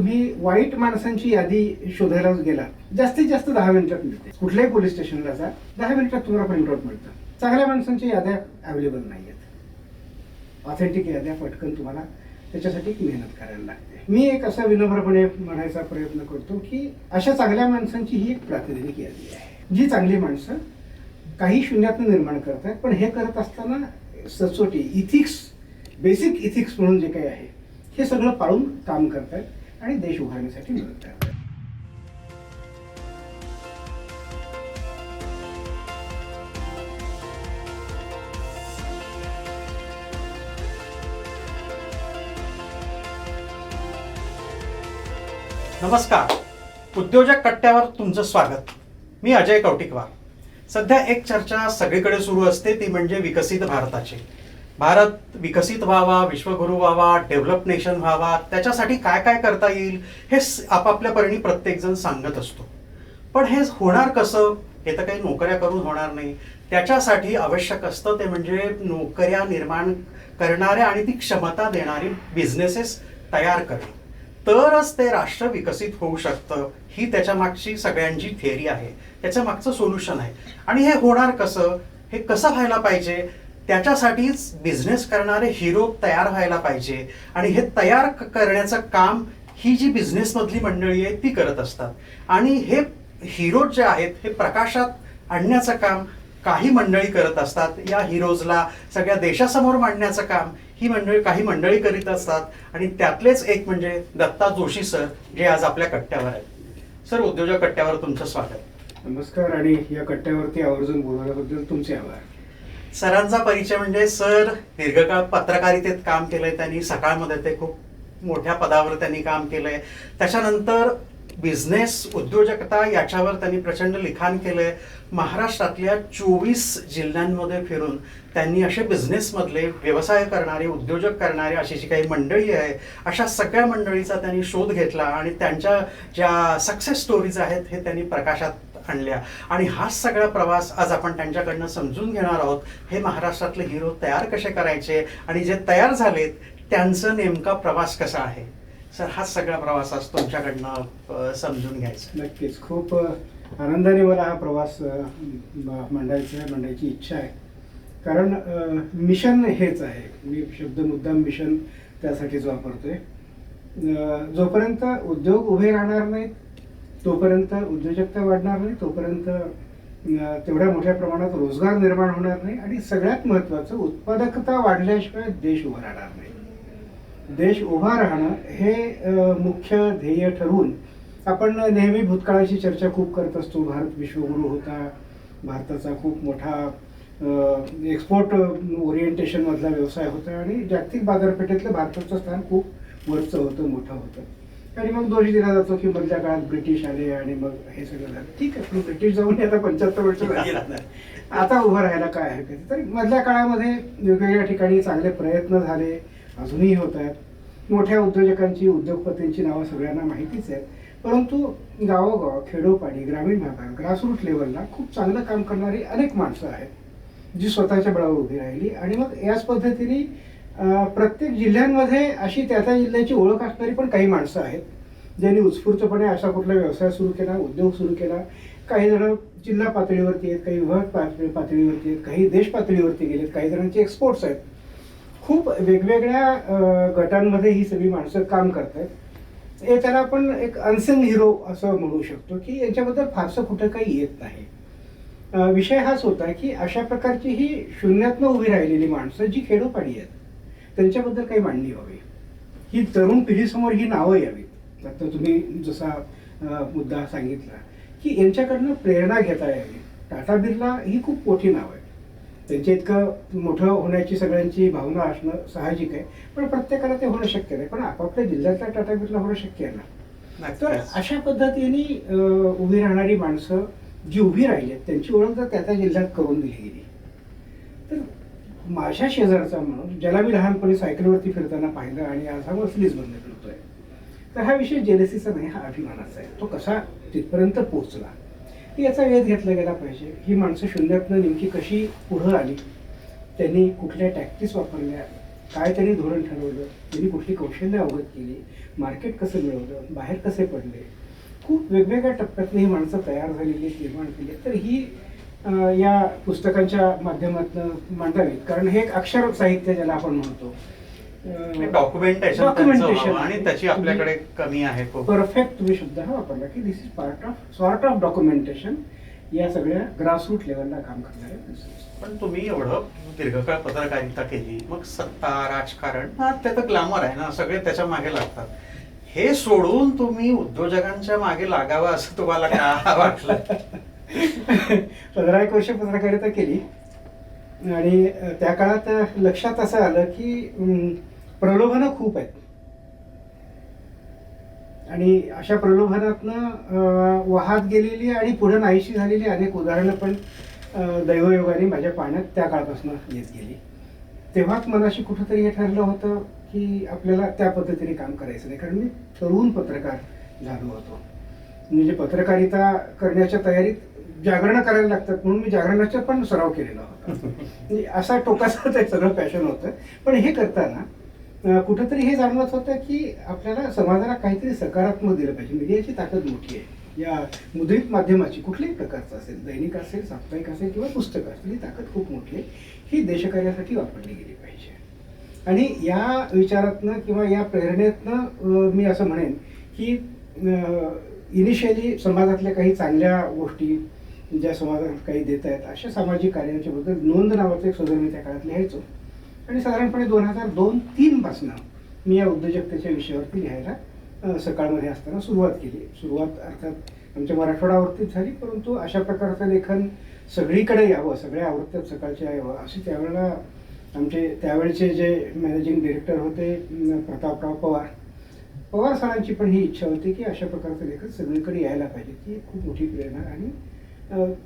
तुम्ही वाईट माणसांची यादी शोधायला गेला जास्तीत जास्त 10 मिनिटात मिळते. कुठल्याही पोलीस स्टेशनला जा, 10 मिनिटात तुम्हाला प्रिंटआउट मिळतं. चांगल्या माणसांच्या याद्या अवेलेबल नाही आहेत. ऑथेंटिक याद्या पटकन तुम्हाला त्याच्यासाठी मेहनत करायला लागते. मी एक असा विनम्रपणे म्हणायचा प्रयत्न करतो की अशा चांगल्या माणसांची ही एक प्रातिनिधिक यादी आहे, जी चांगली माणसं काही शून्यातून निर्माण करतात, पण हे करत असताना सचोटी, इथिक्स, बेसिक इथिक्स म्हणून जे काही आहे हे सगळं पाळून काम करतात आणि देश उभारण्यासाठी मदत करतात. नमस्कार, उद्योजक कट्ट्यावर तुमचं स्वागत. मी अजय कौटिकवार. सध्या एक चर्चा सगळीकडे सुरू असते, ती म्हणजे विकसित भारताची. भारत विकसित व्हावा, विश्वगुरू व्हावा, डेव्हलप नेशन व्हावा, त्याच्यासाठी काय काय करता येईल हे आपापल्या परीने प्रत्येकजण सांगत असतो. पण हे होणार कसं? हे तर काही नोकऱ्या करून होणार नाही. त्याच्यासाठी आवश्यक असतं ते म्हणजे नोकऱ्या निर्माण करणाऱ्या आणि ती क्षमता देणारी बिझनेसेस तयार करणे. तरच ते राष्ट्र विकसित होऊ शकतं. ही त्याच्या मागची सगळ्यांची थिअरी आहे, त्याच्या मागचं सोल्युशन आहे. आणि हे होणार कसं, हे कसं व्हायला पाहिजे, त्याच्यासाठीच बिझनेस करणारे हिरो तयार व्हायला पाहिजे. आणि हे तयार करण्याचं काम ही जी बिझनेसमधली मंडळी आहे ती करत असतात. आणि हे हिरो जे आहेत हे प्रकाशात आणण्याचं काम काही मंडळी करत असतात. या हिरोजला सगळ्या देशासमोर मांडण्याचं काम काही मंडळी करीत असतात. आणि त्यातलेच एक म्हणजे दत्ता जोशी सर, जे आज आपल्या कट्ट्यावर आहेत. सर, उद्योजक कट्ट्यावर तुमचं स्वागत. नमस्कार. आणि या कट्ट्यावरती आवर्जून बोलवल्याबद्दल तुमचे आभार. सरांचा परिचय म्हणजे सर दीर्घकाळ पत्रकारितेत काम केलंय त्यांनी. सकाळमध्ये ते खूप मोठ्या पदावर त्यांनी काम केलंय. त्याच्यानंतर बिझनेस, उद्योजकता याच्यावर त्यांनी प्रचंड लिखाण केलंय. महाराष्ट्रातल्या 24 जिल्ह्यांमध्ये फिरून त्यांनी असे बिझनेसमधले व्यवसाय करणारे, उद्योजक करणारे अशी जी काही मंडळी आहे अशा सगळ्या मंडळीचा त्यांनी शोध घेतला आणि त्यांच्या ज्या सक्सेस स्टोरीज आहेत हे त्यांनी प्रकाशात आणल्या. आणि हाच सगळा प्रवास आज आपण त्यांच्याकडनं समजून घेणार आहोत. हे महाराष्ट्रातले हिरो तयार कसे करायचे आणि जे तयार झालेत त्यांचं नेमका प्रवास कसा आहे. सर, हाच सगळा प्रवास आज तुमच्याकडनं समजून घ्यायचा. नक्कीच. खूप आनंदाने मला हा प्रवास मांडायची इच्छा आहे. कारण मिशन हेच आहे. मी शब्द मुद्दाम मिशन त्यासाठीच वापरतोय. जोपर्यंत उद्योग उभे राहणार नाहीत, तोपर्यंत उद्योजकता वाढणार नाही, तोपर्यंत तेवढ्या मोठ्या प्रमाणात रोजगार निर्माण होणार नाही. आणि सगळ्यात महत्त्वाचं, उत्पादकता वाढल्याशिवाय देश उभा राहणार नाही. देश उभा राहणं हे मुख्य ध्येय ठरवून आपण नेहमी भूतकाळाची चर्चा खूप करत असतो. भारत विश्वगुरू होता, भारताचा खूप मोठा एक्सपोर्ट ओरिएंटेशन मधला व्यवसाय होता आणि जागतिक बाजारपेठेतलं भारताचं स्थान खूप वरचं होतं, मोठं होतं. आणि मग दोष दिला जातो की मधल्या काळात ब्रिटिश आले आणि मग हे सगळं झालं. ठीक आहे, पण ब्रिटिश जाऊन आता 75 वर्ष झाली, आता उभं राहायला काय हरकत. तर मधल्या काळामध्ये वेगवेगळ्या ठिकाणी चांगले प्रयत्न झाले, अजूनही होत आहेत. मोठ्या उद्योजकांची, उद्योगपतींची नावं सगळ्यांना माहितीच आहेत. परंतु गावोगाव, खेडोपाडी, ग्रामीण भागात, ग्रासरूट लेवलला खूप चांगलं काम करणारी अनेक माणसं आहेत जी स्वतःच्या बळावर उभी राहिली. आणि मग याच पद्धतीने प्रत्येक जिल्ह्यांमध्ये अशी त्या त्या जिल्ह्याची ओळख असणारी पण काही माणसं आहेत ज्यांनी उत्स्फूर्तपणे असा कुठला व्यवसाय सुरू केला, उद्योग सुरू केला. काही जण जिल्हा पातळीवरती आहेत, काही विभाग पातळीवरती आहेत, काही देश पातळीवरती गेलेत, काही जणांचे एक्सपोर्ट्स आहेत. खूप वेगवेगळ्या गटांमध्ये ही सगळी माणसं काम करतात. हे त्याला आपण एक अनसंग हिरो असं म्हणू शकतो की यांच्याबद्दल फारसं कुठं काही येत नाही. विषय हाच होता की अशा प्रकारची ही शून्यातनं उभी राहिलेली माणसं जी खेडोपाडी आहेत त्यांच्याबद्दल काही मांडणी व्हावी. ही तरुण पिढीसमोर ही नावं यावीत. आता तुम्ही जसा मुद्दा सांगितला की यांच्याकडनं प्रेरणा घेता यावी. टाटा बिर्ला ही खूप मोठी नाव आहे. त्यांच्या इतकं मोठं होण्याची सगळ्यांची भावना असणं साहजिक आहे, पण प्रत्येकाला ते होणं शक्य नाही. पण आपापल्या जिल्ह्यातल्या टाटा बिर्ला होणं शक्य आहे ना. तर अशा पद्धतीने उभी राहणारी माणसं जी उभी राहिली त्यांची ओळख जर त्या जिल्ह्यात करून दिली गेली तर माझ्या शेजारचा माणूस ज्याला मी लहानपणी सायकलवरती फिरताना पाहिलं आणि आज हा मर्सिडीज बंद करतोय, तर हा विषय जेलसीचा नाही, हा अभिमानाचा आहे. तो कसा तिथपर्यंत पोहोचला याचा वेध घेतला गेला पाहिजे. ही माणसं शून्यातनं नेमकी कशी पुढं आली, त्यांनी कुठल्या टॅक्टिक्स वापरल्या, काय त्यांनी धोरण ठरवलं, त्यांनी कुठली कौशल्य अवगत केली, मार्केट कसं मिळवलं, बाहेर कसे पडले, खूप वेगवेगळ्या टप्प्यातून ही माणसं तयार झालेली आहेत, निर्माण केली आहेत. तर ही या पुस्तकांच्या माध्यमातून मांडावीत, कारण हे एक अक्षर साहित्य ज्याला आपण म्हणतो, डॉक्युमेंटेशन आणि त्याची आपल्याकडे कमी आहे खूप. परफेक्ट तुम्ही शब्द हा वापरला की this is part of sort of documentation या सगळ्या ग्रासरूट लेवलला काम करणारे. पण तुम्ही एवढं दीर्घकाळ पत्रकारिता केली, मग सत्ता राजकारण ते तर ग्लॅमर आहे ना, सगळे त्याच्या मागे लागतात. हे सोडून तुम्ही उद्योजकांच्या मागे लागावं असं तुम्हाला का वाटलं? 15 एक वर्ष पत्रकारिता केली आणि त्या काळात लक्षात असं आलं की प्रलोभनं खूप आहेत आणि अशा प्रलोभनातनं वाहत गेलेली आणि पुढे नाहीशी झालेली अनेक उदाहरणं पण दैवयोगाने माझ्या पाण्यात त्या काळापासून येत गेली. तेव्हाच मनाशी कुठंतरी हे ठरलं होतं की आपल्याला त्या पद्धतीने काम करायचं नाही, कारण मी तरुण पत्रकार झालो होतो. म्हणजे पत्रकारिता करण्याच्या तयारीत जागरणं करायला लागतात म्हणून मी जागरणाचा पण सराव केलेला होता. म्हणजे असा टोकाचं ते सगळं पॅशन होतं. पण हे करताना कुठंतरी हे जाणवत होतं की आपल्याला समाजाला काहीतरी सकारात्मक दिलं पाहिजे. मीडियाची ताकद मोठी आहे. या मुद्रित माध्यमाची कुठल्याही प्रकारचं असेल, दैनिक असेल, साप्ताहिक असेल किंवा पुस्तक असेल, ही ताकद खूप मोठी आहे. ही देशकार्यासाठी वापरली गेली पाहिजे. आणि या विचारातनं किंवा या प्रेरणेतनं मी असं म्हणेन की इनिशियली समाजातल्या काही चांगल्या गोष्टी ज्या समाजात काही देत आहेत अशा सामाजिक कार्यांच्या बद्दल नोंद नावाचं एक सदर मी त्या काळात लिहायचो. आणि साधारणपणे 2002-03 पासून मी या उद्योजकतेच्या विषयावरती लिहायला सकाळमध्ये असताना सुरुवात केली. सुरुवात अर्थात आमच्या मराठवाड्यावरतीच झाली, परंतु अशा प्रकारचं लेखन सगळीकडे यावं, सगळ्या आवृत्त्यात सकाळच्या यावं अशी त्यावेळेला आमचे त्यावेळचे जे मॅनेजिंग डिरेक्टर होते प्रतापराव पवार सरांची पण ही इच्छा होती की अशा प्रकारचं लेखन सगळीकडे यायला पाहिजे. ती खूप मोठी प्रेरणा. आणि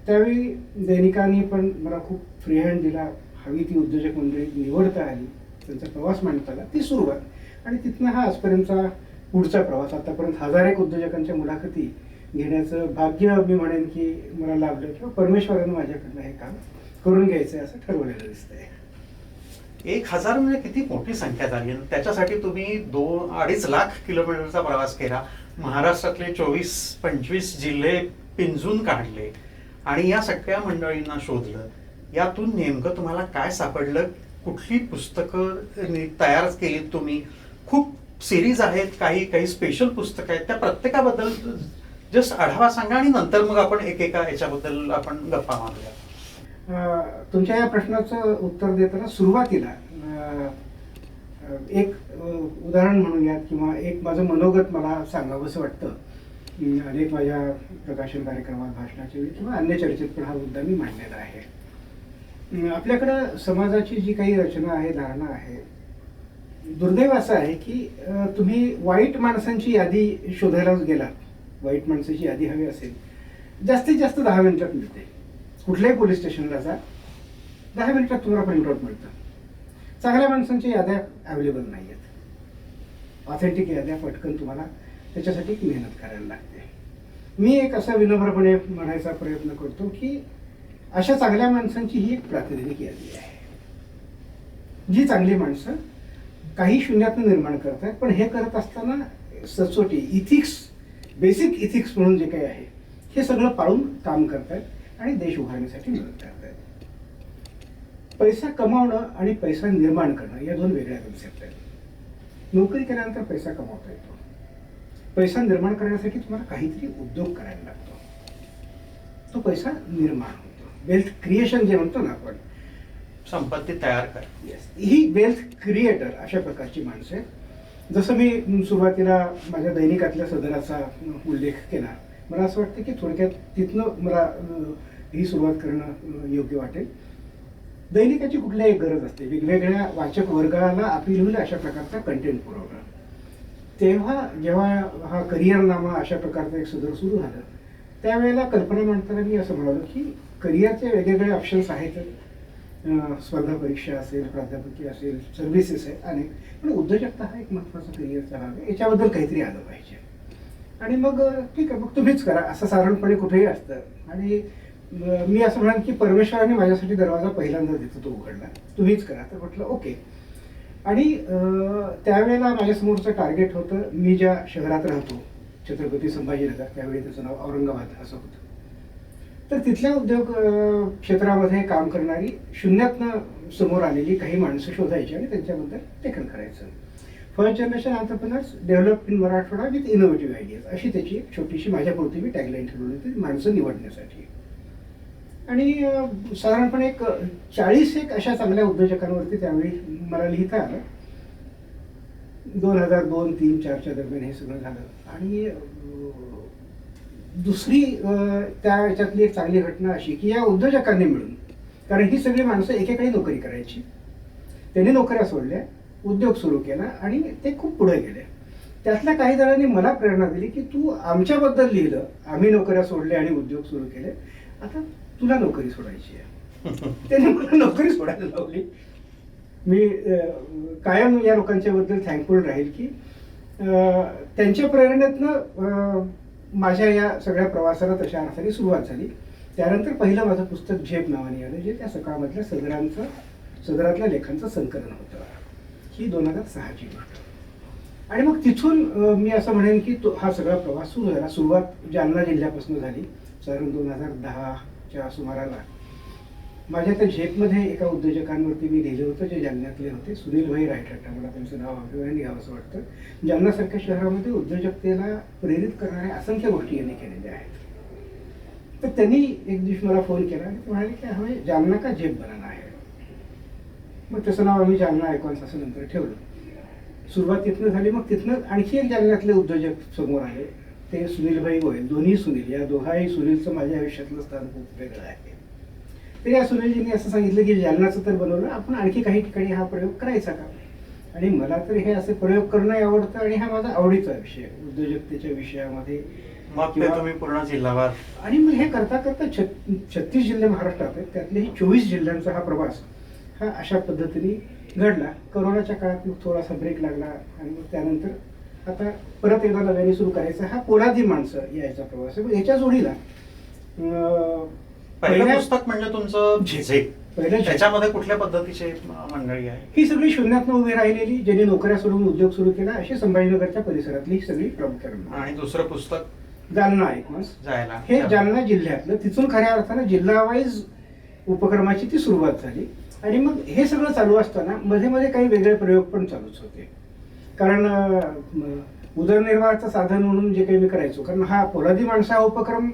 त्यावेळी दैनिकांनी पण मला खूप फ्री हँड दिला. हवी ती उद्योजक मंडळी निवडता आली, त्यांचा प्रवास मांडता आला, ती सुरुवात. आणि तिथनं हा आजपर्यंतचा पुढचा प्रवास. आतापर्यंत 1001 उद्योजकांच्या मुलाखती घेण्याचं भाग्य मी म्हणेन की मला लाभलं किंवा परमेश्वरानं माझ्याकडनं हे काम करून घ्यायचं असं ठरवलेलं दिसतंय. 1000 म्हणजे किती मोठी संख्या झाली. त्याच्यासाठी तुम्ही 2-2.5 लाख किलोमीटरचा प्रवास केला. महाराष्ट्रातले 24-25 जिल्हे पिंजून काढले आणि या सगळ्या मंडळींना शोधलं. यातून नेमकं तुम्हाला काय सापडलं? कुठली पुस्तकं तयार केली तुम्ही? खूप सिरीज आहेत, काही स्पेशल पुस्तकं आहेत, त्या प्रत्येकाबद्दल जस्ट आढावा सांगा आणि नंतर मग आपण एकेका याच्याबद्दल आपण गप्पा मारूया. तुमच्या या प्रश्नाचं उत्तर देताना सुरुवातीला एक उदाहरण म्हणूयात किंवा एक माझं मनोगत मला सांगावंसं वाटतं. अनेक माझ्या प्रकाशन कार्यक्रमात, भाषणाच्या वेळी किंवा अन्य चर्चेत पण हा मुद्दा मी मांडलेला आहे. आपल्याकडं समाजाची जी काही रचना आहे, धारणा आहे, दुर्दैव असं आहे की तुम्ही वाईट माणसांची यादी शोधायला गेलात, वाईट माणसाची यादी हवी असेल, जास्तीत जास्त 10 मिनिटात मिळते. कुठल्याही पोलीस स्टेशनला जा, 10 मिनिटात तुम्हाला प्रिंट आउट मिळतं. चांगल्या माणसांच्या याद्या अवेलेबल नाही आहेत. ऑथेंटिक याद्या पटकन तुम्हाला त्याच्यासाठी एक मेहनत करायला लागते. मी एक असा विनम्रपणे म्हणायचा प्रयत्न करतो की अशा चांगल्या माणसांची ही एक प्रातिनिधिक यादी आहे. जी चांगली माणसं काही शून्यातून निर्माण करतात, पण हे करत असताना सचोटी, इथिक्स, बेसिक इथिक्स म्हणून जे काही आहे हे सगळं पाळून काम करतात आणि देश उभारण्यासाठी मदत करतात. पैसा कमावणं आणि पैसा निर्माण करणं या 2 वेगळ्या कन्सेप्ट आहेत. नोकरी केल्यानंतर पैसा कमावता येतो. पैसा निर्माण करण्यासाठी तुम्हाला काहीतरी उद्योग करायला लागतो. तो पैसा निर्माण होतो. वेल्थ क्रिएशन जे म्हणतो ना आपण, संपत्ती तयार कर. येस, ही वेल्थ क्रिएटर अशा प्रकारची माणसं आहेत. जसं मी सुरुवातीला माझ्या दैनिकातल्या सदराचा उल्लेख केला, मला असं वाटतं की थोडक्यात तिथनं मला ही सुरुवात करणं योग्य वाटेल. दैनिकाची कुठल्याही गरज असते, वेगवेगळ्या वाचक वर्गाला अपील होईल अशा प्रकारचा कंटेंट पुरवणं. जेव्हा हा करिअरनामा अशा प्रकारचा एक सदर सुरू झालं, त्यावेळेला कल्पना मांडताना मी असं म्हणालो की करिअरचे वेगवेगळे ऑप्शन्स आहेत. स्पर्धा परीक्षा असेल, प्राध्यापकी असेल, सर्व्हिसेस आहेत अनेक, पण उद्योजकता हा एक महत्त्वाचा करिअरचा भाग आहे. याच्याबद्दल काहीतरी आलं पाहिजे. आणि मग ठीक आहे, मग तुम्हीच करा असं साधारणपणे कुठेही असतं. आणि मी असं म्हणाल की परमेश्वराने माझ्यासाठी दरवाजा पहिल्यांदा देतो तो उघडला, तुम्हीच करा. तर म्हटलं ओके. आणि त्यावेळेला माझ्यासमोरचं टार्गेट होतं, मी ज्या शहरात राहतो छत्रपती संभाजीनगर, त्यावेळी त्याचं नाव औरंगाबाद असं होतं. तर तिथल्या उद्योग क्षेत्रामध्ये काम करणारी शून्यातनं समोर आलेली काही माणसं शोधायची आणि त्यांच्याबद्दल लेखन करायचं. First generation entrepreneurs develop in Marathwada with innovative ideas, अशी त्याची एक छोटीशी माझ्यापुरती मी टॅगलाईन ठरवली होती माणसं निवडण्यासाठी. आणि साधारणपणे एक 40 एक अशा चांगल्या उद्योजकांवरती त्यावेळी मला लिहिता आलं. 2002, 3, 4च्या दरम्यान हे सगळं झालं. आणि दुसरी त्या याच्यातली एक चांगली घटना अशी की या उद्योजकांनी मिळून, कारण ही सगळी माणसं एकेकाळी नोकरी करायची, त्यांनी नोकऱ्या सोडल्या, उद्योग सुरू केला आणि ते खूप पुढे गेले. त्यातल्या काही जणांनी मला प्रेरणा दिली की तू आमच्याबद्दल लिहिलं, आम्ही नोकऱ्या सोडल्या आणि उद्योग सुरू केले, आता तुला नोकरी सोडायची आहे. त्यांनी मला नोकरी सोडायला लावली. मी कायम या लोकांच्याबद्दल थँकफुल राहील की त्यांच्या प्रेरणेतनं माझ्या या सगळ्या प्रवासाला तशा अर्थाने सुरुवात झाली. त्यानंतर पहिलं माझं पुस्तक झेप नावाने आलं, जे त्या सकाळमधल्या सदरातल्या लेखांचं संकलन होतं. ही 2006ची गोष्ट. आणि मग तिथून मी असं म्हणेन की हा सगळा प्रवास सुरू झाला. सुरुवात जालना जिल्ह्यापासून झाली. साधारण 2010च्या सुमाराला माझ्या त्या झेपमध्ये एका उद्योजकांवरती मी लिहिलं होतं, जे जालन्यातले होते, सुनील भाई रायठट्टा, मला त्यांचं नाव अभिमानाने घ्यावं असं वाटतं. जालन्यासारख्या शहरामध्ये उद्योजकतेला प्रेरित करणाऱ्या असंख्य गोष्टी यांनी केलेल्या आहेत. तर त्यांनी एक दिवशी मला फोन केला आणि ते म्हणाले की हवे जालना का झेप बनाना आहे. मग त्याचं नाव आम्ही जालना आयकॉन्स असं नंतर ठेवलं. सुरुवात तिथनं झाली. मग तिथनं आणखी एक जालन्यातले उद्योजक समोर आले, ते सुनीलभाई गोयल. दोन्ही सुनील, या दोघाही सुनीलचं माझ्या आयुष्यातलं स्थान खूप वेगळं आहे. तर या सुनीलजींनी असं सांगितलं की जालन्याचं तर बनवलं, आपण आणखी काही ठिकाणी हा प्रयोग करायचा का. आणि मला तर हे असे प्रयोग करणं आवडतं आणि हा माझा आवडीचा विषय उद्योजकतेच्या विषयामध्ये. मग ते तुम्ही पूर्ण जिल्हावार. आणि मग हे करता करता 36 जिल्हे महाराष्ट्रात आहेत, त्यातले 24 जिल्ह्यांचा हा प्रवास हा अशा पद्धतीने घडला. कोरोनाच्या काळात मग थोडासा ब्रेक लागला आणि मग त्यानंतर आता परत एकदा नव्याने सुरू करायचा हा पोलादी माणसं यायचा प्रवास आहे. याच्या जोडीला पहिलं पुस्तक म्हणजे तुमचं झेप. पहिलं त्याच्यामध्ये कुठल्या पद्धतीची मंडळी आहे? ही सगळी शून्यातनं उभी राहिलेली, ज्यांनी नोकऱ्या सोडून उद्योग सुरू केला, अशी संभाजीनगरच्या परिसरातली ही सगळी प्रामुख्याने. आणि दुसरं पुस्तक जालना आयकॉन्स जायला, हे जालना जिल्ह्यातलं. तिथून खऱ्या अर्थानं जिल्हावाईज उपक्रमाची ती सुरुवात झाली. आणि मग हे सगळं चालू असताना मध्ये मध्ये काही वेगळे प्रयोग पण चालूच होते. कारण उदरनिर्वाहाचं साधन म्हणून जे काही मी करायचो, कारण हा पोलादी माणसा उपक्रम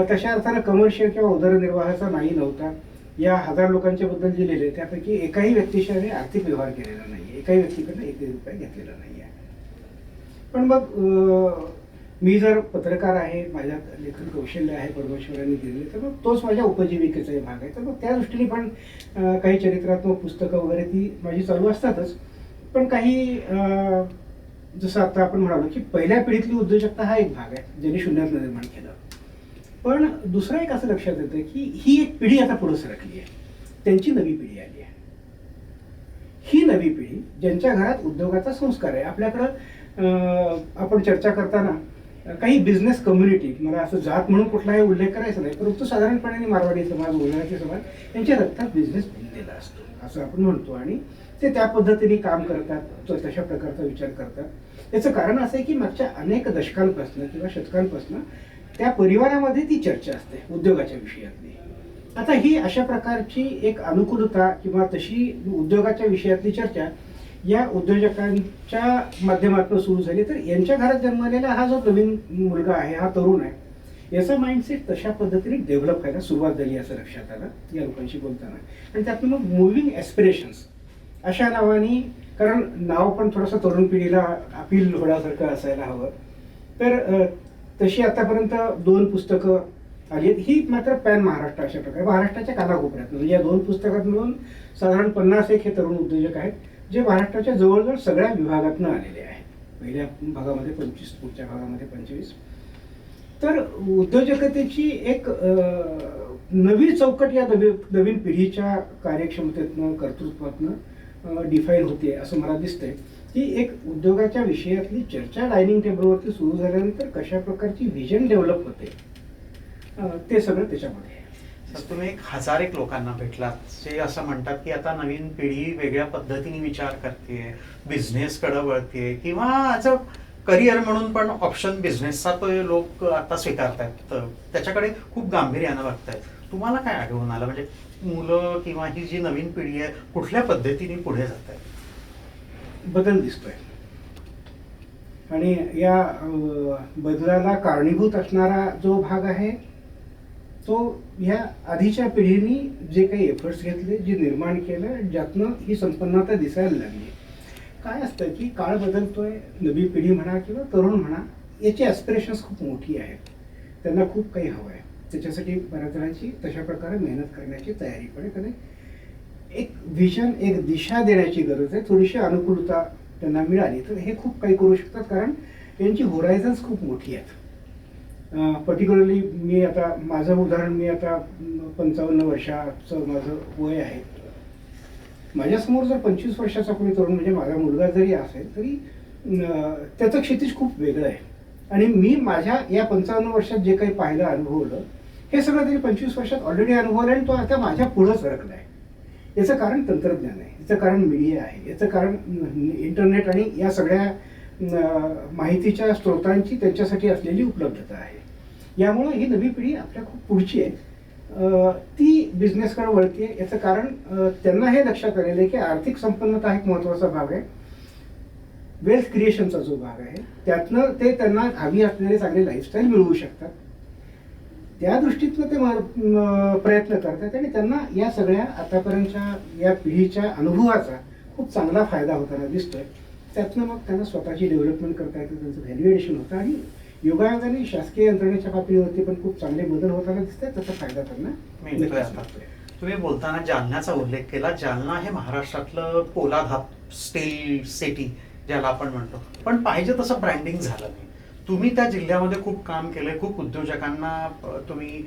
तशा अर्थानं कमर्शियल किंवा उदरनिर्वाहाचा नाही नव्हता. या 1000 लोकांच्या बद्दल जे लिहिले त्यापैकी एकाही व्यक्तीशी आर्थिक व्यवहार केलेला नाही, एकाही व्यक्तीकडनं 1 रुपया घेतलेला नाही आहे. पण मग मी जर पत्रकार आहे, माझ्यात लेखन कौशल्य आहे परमेश्वरांनी दिलेले, तर मग तोच माझ्या उपजीविकेचा भाग आहे. तर मग त्या दृष्टीने पण काही चरित्रात्मक पुस्तकं वगैरे ती माझी चालू असतातच. पण काही जसं आता आपण म्हणालो की पहिल्या पिढीतली उद्योजकता हा एक भाग आहे, ज्यांनी शून्यातनं निर्माण केलं. पण दुसरं एक असं लक्षात येतं की ही एक पिढी आता पुढे सरकली आहे, त्यांची नवी पिढी आली आहे. ही नवी पिढी ज्यांच्या घरात उद्योगाचा संस्कार आहे. आपल्याकडं आपण चर्चा करताना काही बिझनेस कम्युनिटी, मला असं जात म्हणून कुठलाही उल्लेख करायचा नाही, परंतु साधारणपणे मारवाडी समाज, गुजराती समाज यांच्या रक्तात बिझनेस भिनलेला असतो असं आपण म्हणतो. आणि ते त्या पद्धतीने काम करतात, तशा प्रकारचा विचार करतात. याचं कारण असं आहे की मागच्या अनेक दशकांपासून किंवा शतकांपासून त्या परिवारामध्ये ती चर्चा असते उद्योगाच्या विषयातली. आता ही अशा प्रकारची एक अनुकूलता किंवा तशी उद्योगाच्या विषयातली चर्चा या उद्योजकांच्या माध्यमातून सुरू झाली. तर यांच्या घरात जन्मलेला हा जो नवीन मुलगा आहे, हा तरुण आहे, याचा माइंडसेट तशा पद्धतीने डेव्हलप व्हायला सुरुवात झाली असं लक्षात आलं या लोकांशी बोलताना. आणि त्यातून मग मुव्हिंग एस्पिरेशन्स अशा नावाने, कारण नाव पण थोडंसं तरुण पिढीला अपील होण्यासारखं असायला हवं, तर तशी आतापर्यंत 2 पुस्तकं आली आहेत. ही मात्र पॅन महाराष्ट्र अशा प्रकारे महाराष्ट्राच्या कानाकोपऱ्यात, म्हणजे या 2 पुस्तकात मिळून साधारण 50 हे तरुण उद्योजक आहेत, जे महाराष्ट्राच्या जवळजवळ सगळ्या विभागातनं आलेले आहेत. पहिल्या भागामध्ये 25, पुढच्या भागामध्ये 25. तर उद्योजकतेची एक नवी चौकट या नवीन पिढीच्या कार्यक्षमतेतनं, कर्तृत्वातनं डिफाईन होते असं मला दिसतंय. की एक उद्योगाच्या विषयातली चर्चा डायनिंग टेबलवरती सुरू झाल्यानंतर कशा प्रकारची व्हिजन डेव्हलप होते ते सगळं त्याच्यामध्ये आहे. तर तुम्ही 1000 लोकांना भेटलात जे असं म्हणतात की आता नवीन पिढी वेगळ्या पद्धतीने विचार करते, बिझनेसकडे वळते किंवा ॲज अ करिअर म्हणून पण ऑप्शन बिझनेसचा तो लोक आता स्वीकारतायत, तर त्याच्याकडे खूप गांभीर्यानं बघतायत. तुम्हाला काय आढळून आलं, म्हणजे मुलं किंवा ही जी नवीन पिढी आहे कुठल्या पद्धतीने पुढे जात आहे? बदल दिसतोय आणि या बदलाला कारणीभूत असणारा जो भाग आहे तो ह्या आधीच्या पिढीने जे काही एफर्ट्स घेतले, जे निर्माण केलं, ज्यातनं ही संपन्नता दिसायला लागली. काय असतं की काळ बदलतोय, नवी पिढी म्हणा किंवा तरुण म्हणा, याची ॲस्पिरेशन्स खूप मोठी आहेत, त्यांना खूप काही हवं आहे. त्याच्यासाठी बऱ्याच जणांची तशा प्रकारे मेहनत करण्याची तयारी पण आहे. त्याने एक व्हिजन, एक दिशा देण्याची गरज आहे. थोडीशी अनुकूलता त्यांना मिळाली तर हे खूप काही करू शकतात, कारण यांची होरायझन्स खूप मोठी आहेत. पर्टिक्युलरली मी आता माझं उदाहरण, मी आता 55 वर्षाचं माझं वय आहे. माझ्यासमोर जर 25 वर्षाचा कोणी तरुण, म्हणजे माझा मुलगा जरी असेल तरी त्याचं क्षितिज खूप वेगळं आहे. आणि मी माझ्या या 55 वर्षात जे काही पाहिलं, अनुभवलं, हे सगळं तरी 25 वर्षात ऑलरेडी अनुभवलं आणि तो आता माझ्या पुढं सरकला आहे. याचं कारण तंत्रज्ञान आहे, याचं कारण मीडिया आहे, याचं कारण इंटरनेट आणि या सगळ्या माहितीच्या स्रोतांची त्यांच्यासाठी असलेली उपलब्धता आहे. यामुळं ही नवी पिढी आपल्या खूप पुढची आहे. ती बिझनेसकडे वळते. याचं कारण त्यांना हे लक्षात आलेलं आहे की आर्थिक संपन्नता हा एक महत्त्वाचा भाग आहे, वेल्थ क्रिएशनचा जो भाग आहे, त्यातनं ते त्यांना हवी असलेले चांगले लाईफस्टाईल मिळवू शकतात. त्या दृष्टीतनं ते प्रयत्न करतात आणि त्यांना या सगळ्या आतापर्यंतच्या या पिढीच्या अनुभवाचा खूप चांगला फायदा होताना दिसतोय. त्यातनं मग त्यांना स्वतःची डेव्हलपमेंट करता येतं, त्यांचं व्हॅल्युएशन होतं आणि योगायोगाने शासकीय यंत्रणेच्या पातळीवरती पण खूप चांगले बदल होताना दिसतात. त्याचा फायदा त्यांना मिळतोय. तुम्ही बोलताना जालन्याचा उल्लेख केला. जालना हे महाराष्ट्रातलं पोलाद स्टील सिटी ज्याला आपण म्हणतो, पण पाहिजे तसं ब्रँडिंग झालं नाही. तुम्ही त्या जिल्ह्यामध्ये खूप काम केलंय, खूप उद्योजकांना तुम्ही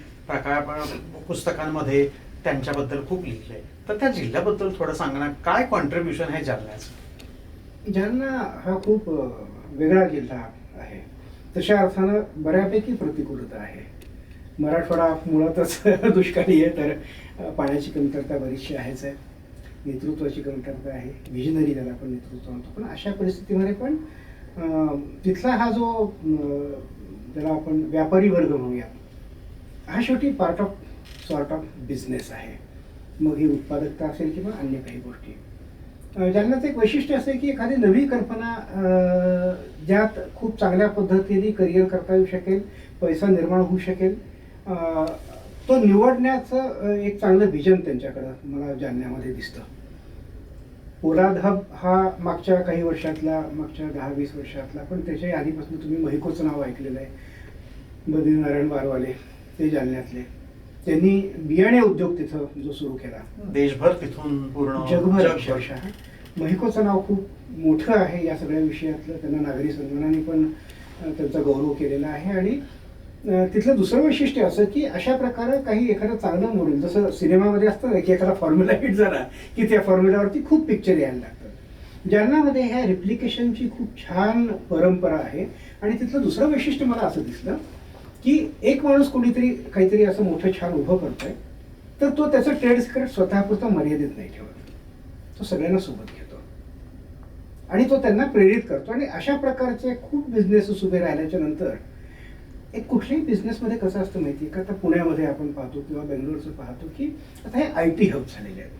पुस्तकांमध्ये त्यांच्याबद्दल खूप लिहिलंय, तर त्या जिल्ह्याबद्दल थोडं सांगा ना, काय कॉन्ट्रीब्युशन आहे जालन्याचं? जालना हा खूप वेगळा जिल्हा आहे. तशा अर्थानं बऱ्यापैकी प्रतिकूलता आहे. मराठवाडा मुळातच दुष्काळी आहे, तर पाण्याची कमतरता बरीचशी आहेच आहे, नेतृत्वाची कमतरता आहे, व्हिजनरी ज्याला आपण नेतृत्व म्हणतो. पण अशा परिस्थितीमध्ये पण तिथला हा जो ज्याला आपण व्यापारी वर्ग म्हणूया, हा शेवटी part of sort of business आहे. मग ही उत्पादकता असेल किंवा अन्य काही गोष्टी. जालन्याचं एक वैशिष्ट्य असं आहे की एखादी नवी कल्पना ज्यात खूप चांगल्या पद्धतीने करिअर करता येऊ शकेल, पैसा निर्माण होऊ शकेल, तो निवडण्याचं एक चांगलं व्हिजन त्यांच्याकडं मला जालन्यामध्ये दिसतं. पोलाद हब हा मागच्या काही वर्षातला, मागच्या 10-20 वर्षातला, पण त्याच्याही आधीपासून तुम्ही महिकोचं नाव ऐकलेलं आहे. बद्रीनारायण वारवाले ते जालन्यातले, त्यांनी बियाणे उद्योग तिथं जो सुरू केला, देशभर तिथून पूर्ण जगभर अक्षरशः. महिकोचं नाव खूप मोठं आहे या सगळ्या विषयातलं. त्यांना नागरी सन्मानाने पण त्यांचा गौरव केलेला आहे. आणि तिथलं दुसरं वैशिष्ट्य असं की अशा प्रकारे काही एखादं चांगलं मॉडेल, जसं सिनेमामध्ये असतं ना की एखादा फॉर्म्युला हिट झाला की त्या फॉर्म्युलावरती खूप पिक्चर यायला लागतात. जालन्यामध्ये ह्या रिप्लिकेशनची खूप छान परंपरा आहे. आणि तिथलं दुसरं वैशिष्ट्य मला असं दिसलं की एक माणूस कोणीतरी काहीतरी असं मोठं छान उभं करतोय, तर तो त्याचं ट्रेड सिक्रेट स्वतःपुरतं मर्यादित नाही ठेवत, तो सगळ्यांना सोबत घेतो आणि तो त्यांना प्रेरित करतो. आणि अशा प्रकारचे खूप बिझनेसेस उभे राहिल्याच्या नंतर एक कुठल्याही बिझनेसमध्ये कसं असतं माहिती आहे का, आता पुण्यामध्ये आपण पाहतो किंवा बेंगलोरचं पाहतो की आता हे IT हब झालेले आहेत.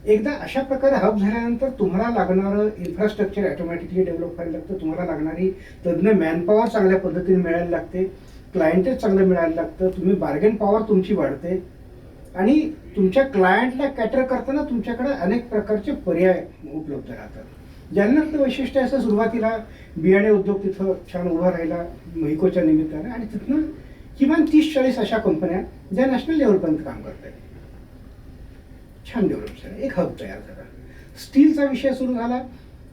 एकदा अशा प्रकारे हब झाल्यानंतर तुम्हाला लागणारं इन्फ्रास्ट्रक्चर ऑटोमॅटिकली डेव्हलप व्हायला लागतं, तुम्हाला लागणारी तज्ज्ञ मॅनपॉवर चांगल्या पद्धतीने मिळायला लागते, क्लायंटेज चांगलं मिळायला लागतं, तुम्ही बार्गेन पॉवर तुमची वाढते आणि तुमच्या क्लायंटला कॅटर करताना तुमच्याकडे अनेक प्रकारचे पर्याय उपलब्ध राहतात. जालन्यातलं वैशिष्ट्य असं, सुरुवातीला बियाणे उद्योग तिथं छान उभा राहिला महिकोच्या निमित्ताने, आणि तिथनं किमान 30-40 अशा कंपन्या ज्या नॅशनल लेवलपर्यंत काम करतात, छान डेव्हलप झालं, एक हब तयार झाला. स्टीलचा विषय सुरू झाला.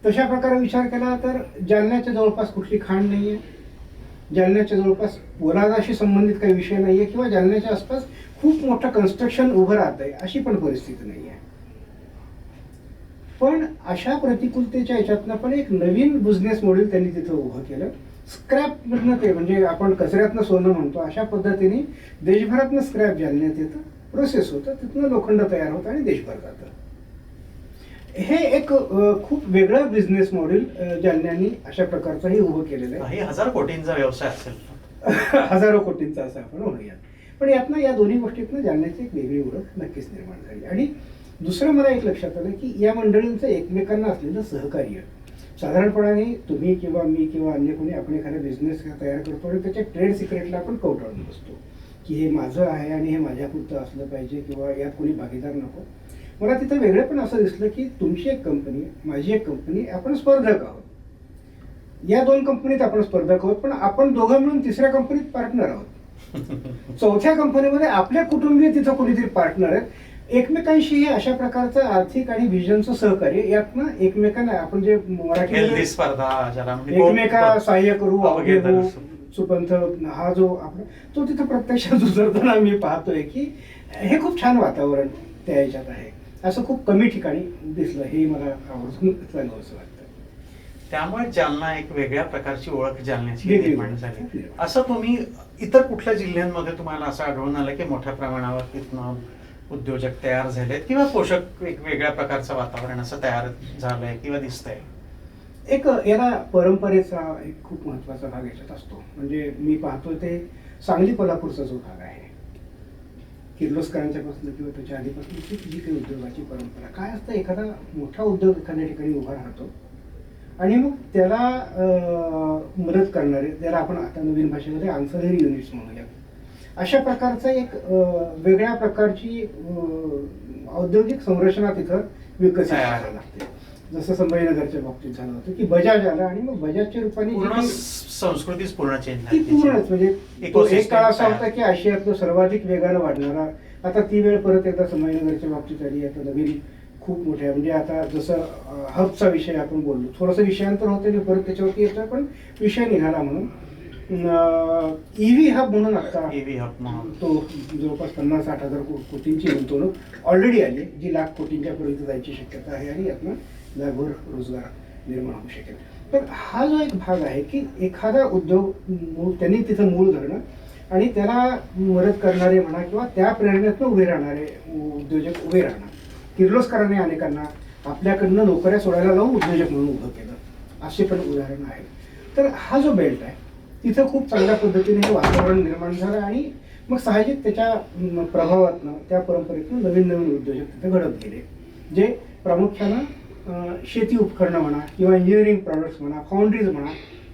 तशा प्रकारे विचार केला तर जालन्याच्या जवळपास कुठली खाण नाही आहे, जालन्याच्या जवळपास पोलादाशी संबंधित काही विषय नाही आहे किंवा जालन्याच्या आसपास खूप मोठं कन्स्ट्रक्शन उभं राहत आहे अशी पण परिस्थिती नाही आहे. पण अशा प्रतिकूलतेच्या ह्याच्यातनं पण एक नवीन बिझनेस मॉडेल त्यांनी तिथं उभं केलं. स्क्रॅपमधनं ते म्हणजे आपण कचऱ्यातनं सोनं म्हणतो अशा पद्धतीने देशभरातनं स्क्रॅप जालन्यात येतं, प्रोसेस होतं, तिथनं लोखंड तयार होतं आणि देशभर जातं. हे एक खूप वेगळं बिझनेस मॉडेल जालन्यानी अशा प्रकारचंही उभं केलेलं आहे. काही हजार कोटींचा व्यवसाय असेल. हजारो कोटींचा असं आपण म्हणूया. पण यातनं या दोन्ही गोष्टीतनं जालन्याची एक वेगळी ओळख नक्कीच निर्माण झाली. आणि दुसरं मला एक लक्षात आलं की या मंडळींचं एकमेकांना असलेलं सहकार्य, साधारणपणाने तुम्ही किंवा मी किंवा अन्य कोणी आपण एखादा बिझनेस तयार करतो आणि त्याच्या ट्रेड सिक्रेटला आपण कवटाळून बसतो की हे माझं आहे आणि हे माझ्यापुरतं असलं पाहिजे किंवा यात कोणी भागीदार नको. मला तिथं वेगळं पण असं दिसलं की तुमची एक कंपनी, माझी एक कंपनी, आपण स्पर्धक आहोत. या दोन कंपनीत आपण स्पर्धक आहोत, पण आपण दोघं मिळून तिसऱ्या कंपनीत पार्टनर आहोत. चौथ्या कंपनीमध्ये आपल्या कुटुंबीय तिथं कोणीतरी पार्टनर आहेत. एकमेकांशी हे अशा प्रकारचं आर्थिक आणि विजनचं सहकार्य, यातनं एकमेकांना आपण जे मराठी स्पर्धा ज्याला म्हणजे एकमेका सहाय्य करू, अवघे अवघे सुपंथ, हा जो आपला तो तिथं प्रत्यक्षात उतरताना मी पाहतोय की हे खूप छान वातावरण त्या याच्यात आहे. असं खूप कमी ठिकाणी दिसलं, हे मला आवर्जून सांगावं असं वाटतं. त्यामुळे जालना एक वेगळ्या प्रकारची ओळख जालन्याची वेगळी निर्माण झाली. असं तुम्ही इतर कुठल्या जिल्ह्यांमध्ये तुम्हाला असं आढळून आलं की मोठ्या प्रमाणावर तिथनं उद्योजक तयार झालेत किंवा पोषक एक वेगळ्या प्रकारचं वातावरण असं तयार झालंय किंवा दिसतंय? एक याला परंपरेचा एक खूप महत्वाचा भाग याच्यात असतो. म्हणजे मी पाहतोय ते सांगली कोल्हापूरचा जो भाग आहे, किर्लोस्करांच्या पासून किंवा त्याच्या आधीपासून जी काही उद्योगाची परंपरा काय असतं, एखादा मोठा उद्योग एखाद्या ठिकाणी उभा राहतो आणि मग त्याला मदत करणारे, त्याला आपण आता नवीन भाषेमध्ये आन्सलरी युनिट्स म्हणूया, अशा प्रकारचं एक वेगळ्या प्रकारची औद्योगिक संरचना तिथं विकसित करायला लागते. जसं संभाजीनगरच्या बाबतीत झालं होतं की बजाज आला आणि मग बजाजच्या रूपाने संस्कृतीच पूर्ण चेंज ती पूर्णच म्हणजे तो एक काळ असा होता की आशियातलं सर्वाधिक वेगानं वाढणारा, आता ती वेळ परत एकदा संभाजीनगरच्या बाबतीत आली. आता नवीन खूप मोठ्या म्हणजे आता जसं हबचा विषय आपण बोललो, थोडंसं विषयांतर होतं आणि परत त्याच्यावरती येतोय, पण विषय निघाला म्हणून ईव्ही हब म्हणून आता ईव्ही हब तो जवळपास 50-60 हजार कोटींची गुंतवणूक ऑलरेडी आली, जी लाख कोटींच्या पर्यंत जायची शक्यता आहे आणि यातनं लाखभर रोजगार निर्माण होऊ शकेल. तर हा जो एक भाग आहे की एखादा उद्योग त्यांनी तिथं मूळ धरणं आणि त्याला मदत करणारे म्हणा किंवा त्या प्रेरणेतनं उभे राहणारे उद्योजक उभे राहणार. किर्लोस्करांनी अनेकांना आपल्याकडनं नोकऱ्या सोडायला लावून उद्योजक म्हणून उभं केलं, असे पण उदाहरण आहेत. तर हा जो बेल्ट आहे तिथं खूप चांगल्या पद्धतीने हे वातावरण निर्माण झालं आणि मग साहजिक त्याच्या प्रभावातनं, त्या परंपरेतनं नवीन नवीन उद्योजक तिथे घडत गेले, जे प्रामुख्यानं शेती उपकरणं म्हणा किंवा इंजिनिअरिंग प्रॉडक्ट्स म्हणा, फाउंड्रीज म्हणा,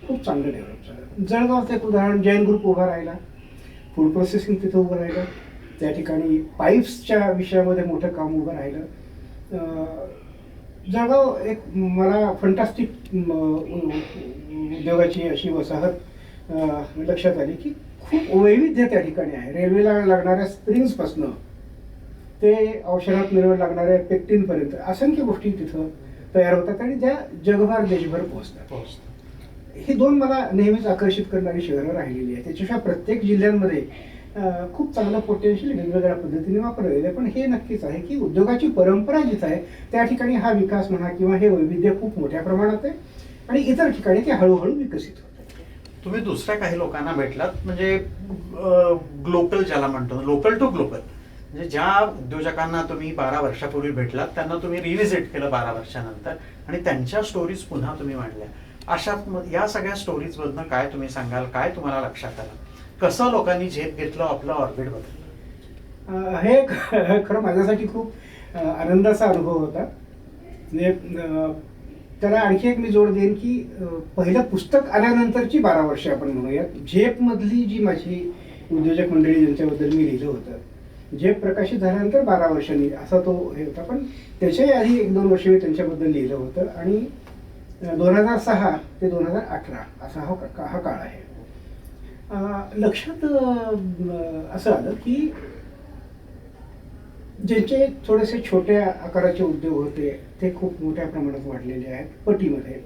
खूप चांगलं डेव्हलप झालं. जळगावचं एक उदाहरण, जैन ग्रुप उभा राहिला, फूड प्रोसेसिंग तिथं उभं राहिलं, त्या ठिकाणी पाईप्सच्या विषयामध्ये मोठं काम उभं राहिलं. जळगाव एक मला फंटास्टिक उद्योगाची अशी वसाहत लक्षात आली की खूप वैविध्य त्या ठिकाणी आहे. रेल्वेला लागणाऱ्या स्प्रिंग्सपासनं ते औषधात मिळवून लागणाऱ्या पेक्टिनपर्यंत असंख्य गोष्टी तिथं तयार होतात आणि त्या जगभर देशभर पोहोचतात. ही दोन मला नेहमीच आकर्षित करणारी शहरं राहिलेली आहेत. त्याच्याशिवाय प्रत्येक जिल्ह्यांमध्ये खूप चांगलं पोटेन्शियल वेगवेगळ्या पद्धतीने वापरलेलं आहे. पण हे नक्कीच आहे की उद्योगाची परंपरा जिथं आहे त्या ठिकाणी हा विकास म्हणा किंवा हे वैविध्य खूप मोठ्या प्रमाणात आहे आणि इतर ठिकाणी ते हळूहळू विकसित होतं. तुम्ही दुसऱ्या काही लोकांना भेटलात म्हणजे ग्लोबल ज्याला म्हणतो, लोकल टू ग्लोबल, म्हणजे ज्या उद्योजकांना तुम्ही 12 वर्षापूर्वी भेटलात त्यांना तुम्ही रिव्हिजिट केलं 12 वर्षानंतर आणि त्यांच्या स्टोरीज पुन्हा तुम्ही मांडल्या. अशा या सगळ्या स्टोरीजमधनं काय तुम्ही सांगाल, काय तुम्हाला लक्षात आलं, कसं लोकांनी झेप घेतलं, आपलं ऑर्बिट बदललं? हे खरं माझ्यासाठी खूप आनंदाचा अनुभव होता. म्हणजे त्याला आणखी एक मी जोड देईन की पहिलं पुस्तक आल्यानंतरची 12 वर्ष आपण म्हणूयात. झेपमधली जी माझी उद्योजक मंडळी ज्यांच्याबद्दल मी लिहिलं होतं, झेप प्रकाशित झाल्यानंतर 12 वर्षांनी असा तो हे होता, पण त्याच्याही आधी 1-2 वर्ष मी त्यांच्याबद्दल लिहिलं होतं आणि 2006 ते 2018 असा हा काळ आहे. लक्षात असं आलं की ज्यांचे थोडेसे छोट्या आकाराचे उद्योग होते ते खूप मोठ्या प्रमाणात वाढलेले आहेत पटीमध्ये.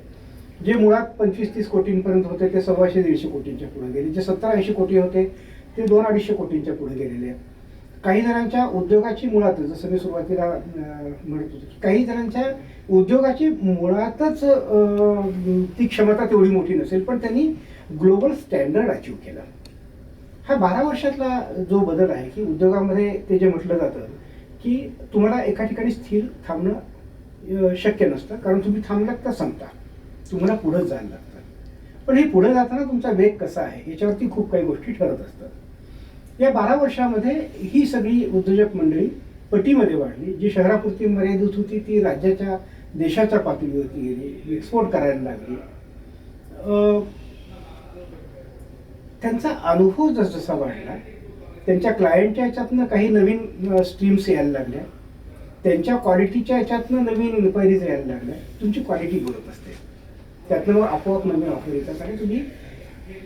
जे मुळात 25-30 कोटींपर्यंत होते ते 125-150 कोटींच्या पुढे गेले. जे 70-80 कोटी होते ते 200-250 कोटींच्या पुढे गेलेले आहेत. काही जणांच्या उद्योगाची मुळातच, जसं मी सुरुवातीला म्हणत होतो की काही जणांच्या उद्योगाची मुळातच ती क्षमता तेवढी मोठी नसेल, पण त्यांनी ग्लोबल स्टँडर्ड अचीव केलं. हा 12 वर्षातला जो बदल आहे की उद्योगामध्ये ते जे म्हटलं जातं की तुम्हाला एका ठिकाणी स्थिर थांबणं शक्य नसतं, कारण तुम्ही थांबलात तर संपता, तुम्हाला पुढं जायला लागतं. पण हे पुढे जाताना तुमचा वेग कसा आहे याच्यावरती खूप काही गोष्टी ठरत असतात. या 12 वर्षामध्ये ही सगळी उद्योजक मंडळी पटीमध्ये वाढली. जी शहरापुरती मर्यादित होती ती राज्याच्या देशाच्या पातळीवरती गेली, एक्सपोर्ट करायला लागली. त्यांचा अनुभव जसजसा वाढला, त्यांच्या क्लायंटच्या याच्यातनं काही नवीन स्ट्रीम्स यायला लागल्या, त्यांच्या क्वालिटीच्या याच्यातनं नवीन इन्क्वायरीज यायला लागल्या. तुमची क्वालिटी बोलत असते, त्यातनं मग आपोआप नवीन ऑफर येतात आणि तुम्ही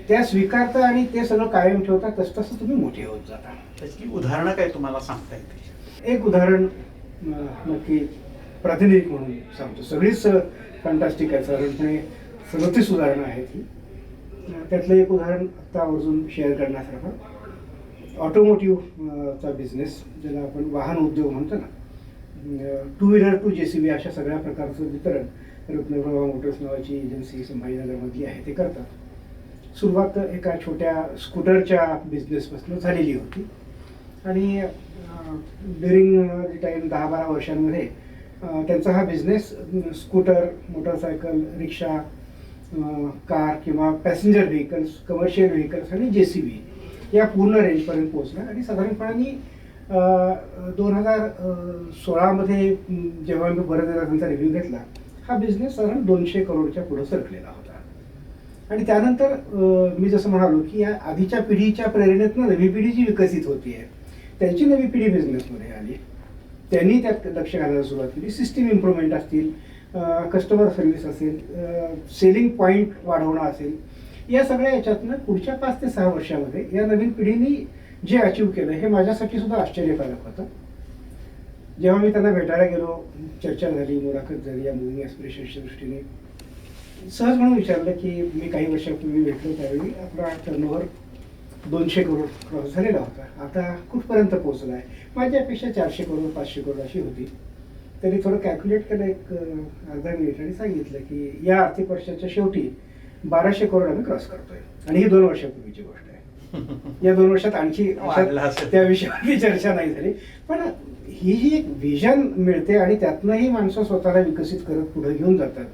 त्या स्वीकारता आणि ते सगळं कायम ठेवता. तसतसं तुम्ही मोठे होत जाता. त्याची उदाहरणं काय तुम्हाला सांगता येतील? एक उदाहरण नक्की प्रातिनिधिक म्हणून सांगतो. सगळीच फॅन्टास्टिक आहे, साधारणपणे 37 उदाहरणं आहेत ही. त्यातलं एक उदाहरण आत्ता आवर्जून शेअर करण्यासारखं, ऑटोमोटिव्हचा बिझनेस, ज्याला आपण वाहन उद्योग म्हणतो ना, 2 व्हीलर टू JCB अशा सगळ्या प्रकारचं वितरण रत्नप्रभा मोटर्स नावाची एजन्सी संभाजीनगरमधली आहे ते करतात. सुरुवात एका छोट्या स्कूटरच्या बिझनेसपासून झालेली होती आणि ड्युरिंग टाईम 10-12 वर्षांमध्ये त्यांचा हा बिझनेस स्कूटर, मोटरसायकल, रिक्षा, कार किंवा पॅसेंजर व्हेकल्स, कमर्शियल व्हेकल्स आणि JCB या पूर्ण रेंजपर्यंत पोहोचला. आणि साधारणपणे 2016मध्ये जेव्हा मी बऱ्याच वेळा त्यांचा रिव्ह्यू घेतला, हा बिझनेस साधारण 200 करोडच्या पुढे सरकलेला होता. आणि त्यानंतर मी जसं म्हणालो की या आधीच्या पिढीच्या प्रेरणेतनं नवी पिढी जी विकसित होती आहे, त्यांची नवी पिढी बिझनेसमध्ये आली. त्यांनी त्यात लक्ष घालायला सुरुवात केली. सिस्टीम इम्प्रूव्हमेंट असतील, कस्टमर सर्व्हिस असेल, सेलिंग पॉईंट वाढवणं असेल, या सगळ्या याच्यातनं पुढच्या 5 ते 6 वर्षामध्ये या नवीन पिढीने जे अचीव केलं हे माझ्यासाठी सुद्धा आश्चर्यकारक होतं. जेव्हा मी त्यांना भेटायला गेलो, चर्चा झाली, मुलाखत झाली, या मुव्हिंग ॲस्पिरेशन्सच्या दृष्टीने सहज म्हणून विचारलं की मी काही वर्षापूर्वी भेटलो त्यावेळी आपला टर्नओव्हर 200 करोड क्रॉस झालेला होता, आता कुठपर्यंत पोहोचला आहे? माझी अपेक्षा 400 करोड 500 करोड अशी होती. त्यांनी थोडं कॅल्क्युलेट केलं एक अर्धा मिनिट आणि सांगितलं की या आर्थिक वर्षाच्या शेवटी 1200 करोड आम्ही क्रॉस करतोय. आणि ही 2 वर्षापूर्वीची गोष्ट आहे. या 2 वर्षात आणखी त्या विषयावरती चर्चा नाही झाली. पण ही जी एक व्हिजन मिळते आणि त्यातनंही माणसं स्वतःला विकसित करत पुढे घेऊन जातात.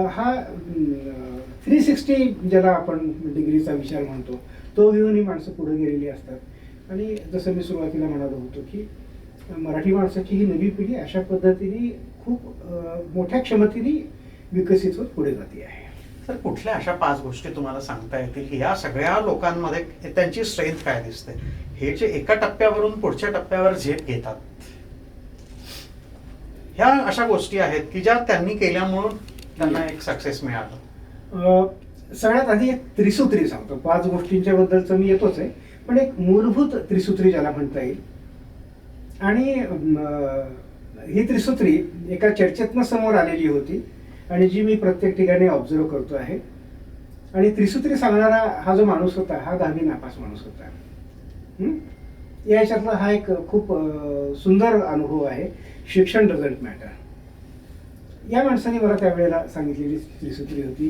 हा 360 ज्याला आपण डिग्रीचा विचार म्हणतो तो घेऊन ही माणसं पुढे गेलेली असतात. आणि जसं मी सुरुवातीला म्हणालो होतो की मराठी माणसाची ही नवी पिढी अशा पद्धतीने खूप मोठ्या क्षमतेने विकसित होत पुढे जाते आहे. तर कुठल्या अशा 5 गोष्टी तुम्हाला सांगता येतील की या सगळ्या लोकांमध्ये त्यांची स्ट्रेंथ काय दिसते, हे जे एका टप्प्यावरून पुढच्या टप्प्यावर झेप घेतात, ह्या अशा गोष्टी आहेत की ज्या त्यांनी केल्यामुळं त्यांना एक सक्सेस मिळालं? सगळ्यात आधी एक त्रिसूत्री सांगतो. 5 गोष्टींच्या बद्दलचं मी येतोच आहे, पण एक मूलभूत त्रिसूत्री ज्याला म्हणता येईल. आणि ही त्रिसूत्री एका चर्चेतनं समोर आलेली होती आणि जी मी प्रत्येक ठिकाणी ऑब्झर्व करतो आहे. आणि त्रिसूत्री सांगणारा हा जो माणूस होता हा 10वी नापास माणूस होता. या याच्यातला हा एक खूप सुंदर अनुभव आहे. शिक्षण डझंट मॅटर. या माणसाने मला त्यावेळेला सांगितलेली त्रिसूत्री होती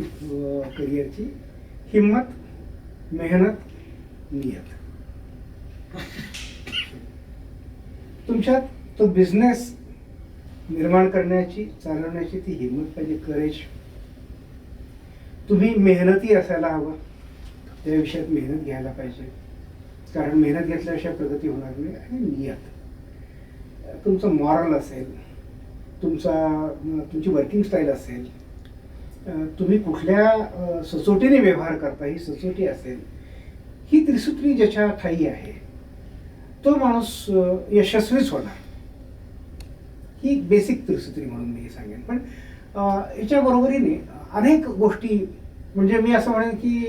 करिअरची: हिम्मत, मेहनत, नियत. तुमच्यात तो बिझनेस निर्माण करण्याची, चालवण्याची ती हिंमत पाहिजे, करेज. तुम्ही मेहनती असायला हवं, त्या विषयात मेहनत घ्यायला पाहिजे, कारण मेहनत घेतल्याशिवाय प्रगती होणार नाही. आणि नियत, तुमचं मॉरल असेल, तुमची वर्किंग स्टाईल असेल, तुम्ही कुठल्या सचोटीने व्यवहार करता ही सचोटी असेल, ही त्रिसूत्री ज्याच्या ठायी आहे तो माणूस यशस्वीच होणार. ही बेसिक त्रिसूत्री म्हणून मी सांगेन. पण याच्या बरोबरीने अनेक गोष्टी, म्हणजे मी असं म्हणेन की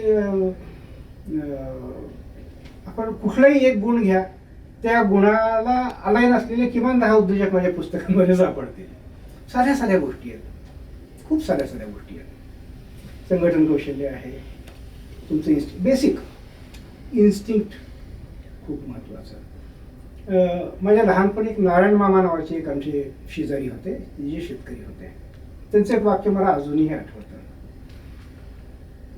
आपण कुठलाही एक गुण घ्या, त्या गुणाला अलाईन असलेले किमान 10 उद्योजक माझ्या पुस्तकांमध्ये सापडतील. साध्या साध्या गोष्टी आहेत, खूप साध्या साध्या गोष्टी आहेत. संघटन कौशल्य आहे, तुमचं बेसिक इन्स्टिंक्ट खूप महत्त्वाचं. माझ्या लहानपणी एक नारायण मामा नावाचे एक आमचे शेजारी होते, जे शेतकरी होते. त्यांचं एक वाक्य मला अजूनही आठवतं: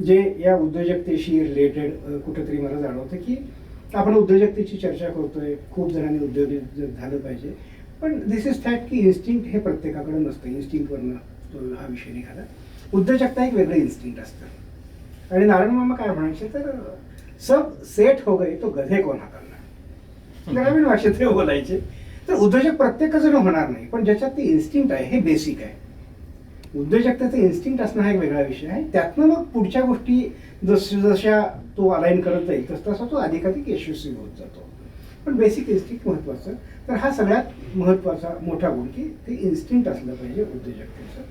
जे या उद्योजकतेशी रिलेटेड कुठेतरी मला जाणवतं की आपण उद्योजकतेची चर्चा करतोय, खूप जणांनी उद्योगी झालं पाहिजे, पण दिस इज फॅक्ट की इन्स्टिंक्ट हे प्रत्येकाकडे नसतं. इन्स्टिंक्टवरनं तो हा विषय निघाला. उद्योजकता एक वेगळं इन्स्टिंक्ट असतं. आणि नारायण मामा काय म्हणायचे तर सब सेट हो गए तो गधे कोण हाताळणार, ग्रामीण भाषेत ते बोलायचे. तर उद्योजक प्रत्येकजण होणार नाही, पण ज्याच्यात ते इन्स्टिंक्ट आहे हे बेसिक आहे. उद्योजकतेचं इन्स्टिंक्ट असणं हा एक वेगळा विषय आहे. त्यातनं मग पुढच्या गोष्टी जशा तो अलाईन करत जाईल तसा तो अधिकाधिक यशस्वी होत जातो. पण बेसिक इन्स्टिंक्ट महत्त्वाचं. तर हा सगळ्यात महत्त्वाचा मोठा गुण की ते इन्स्टिंक्ट असलं पाहिजे उद्योजकतेचं.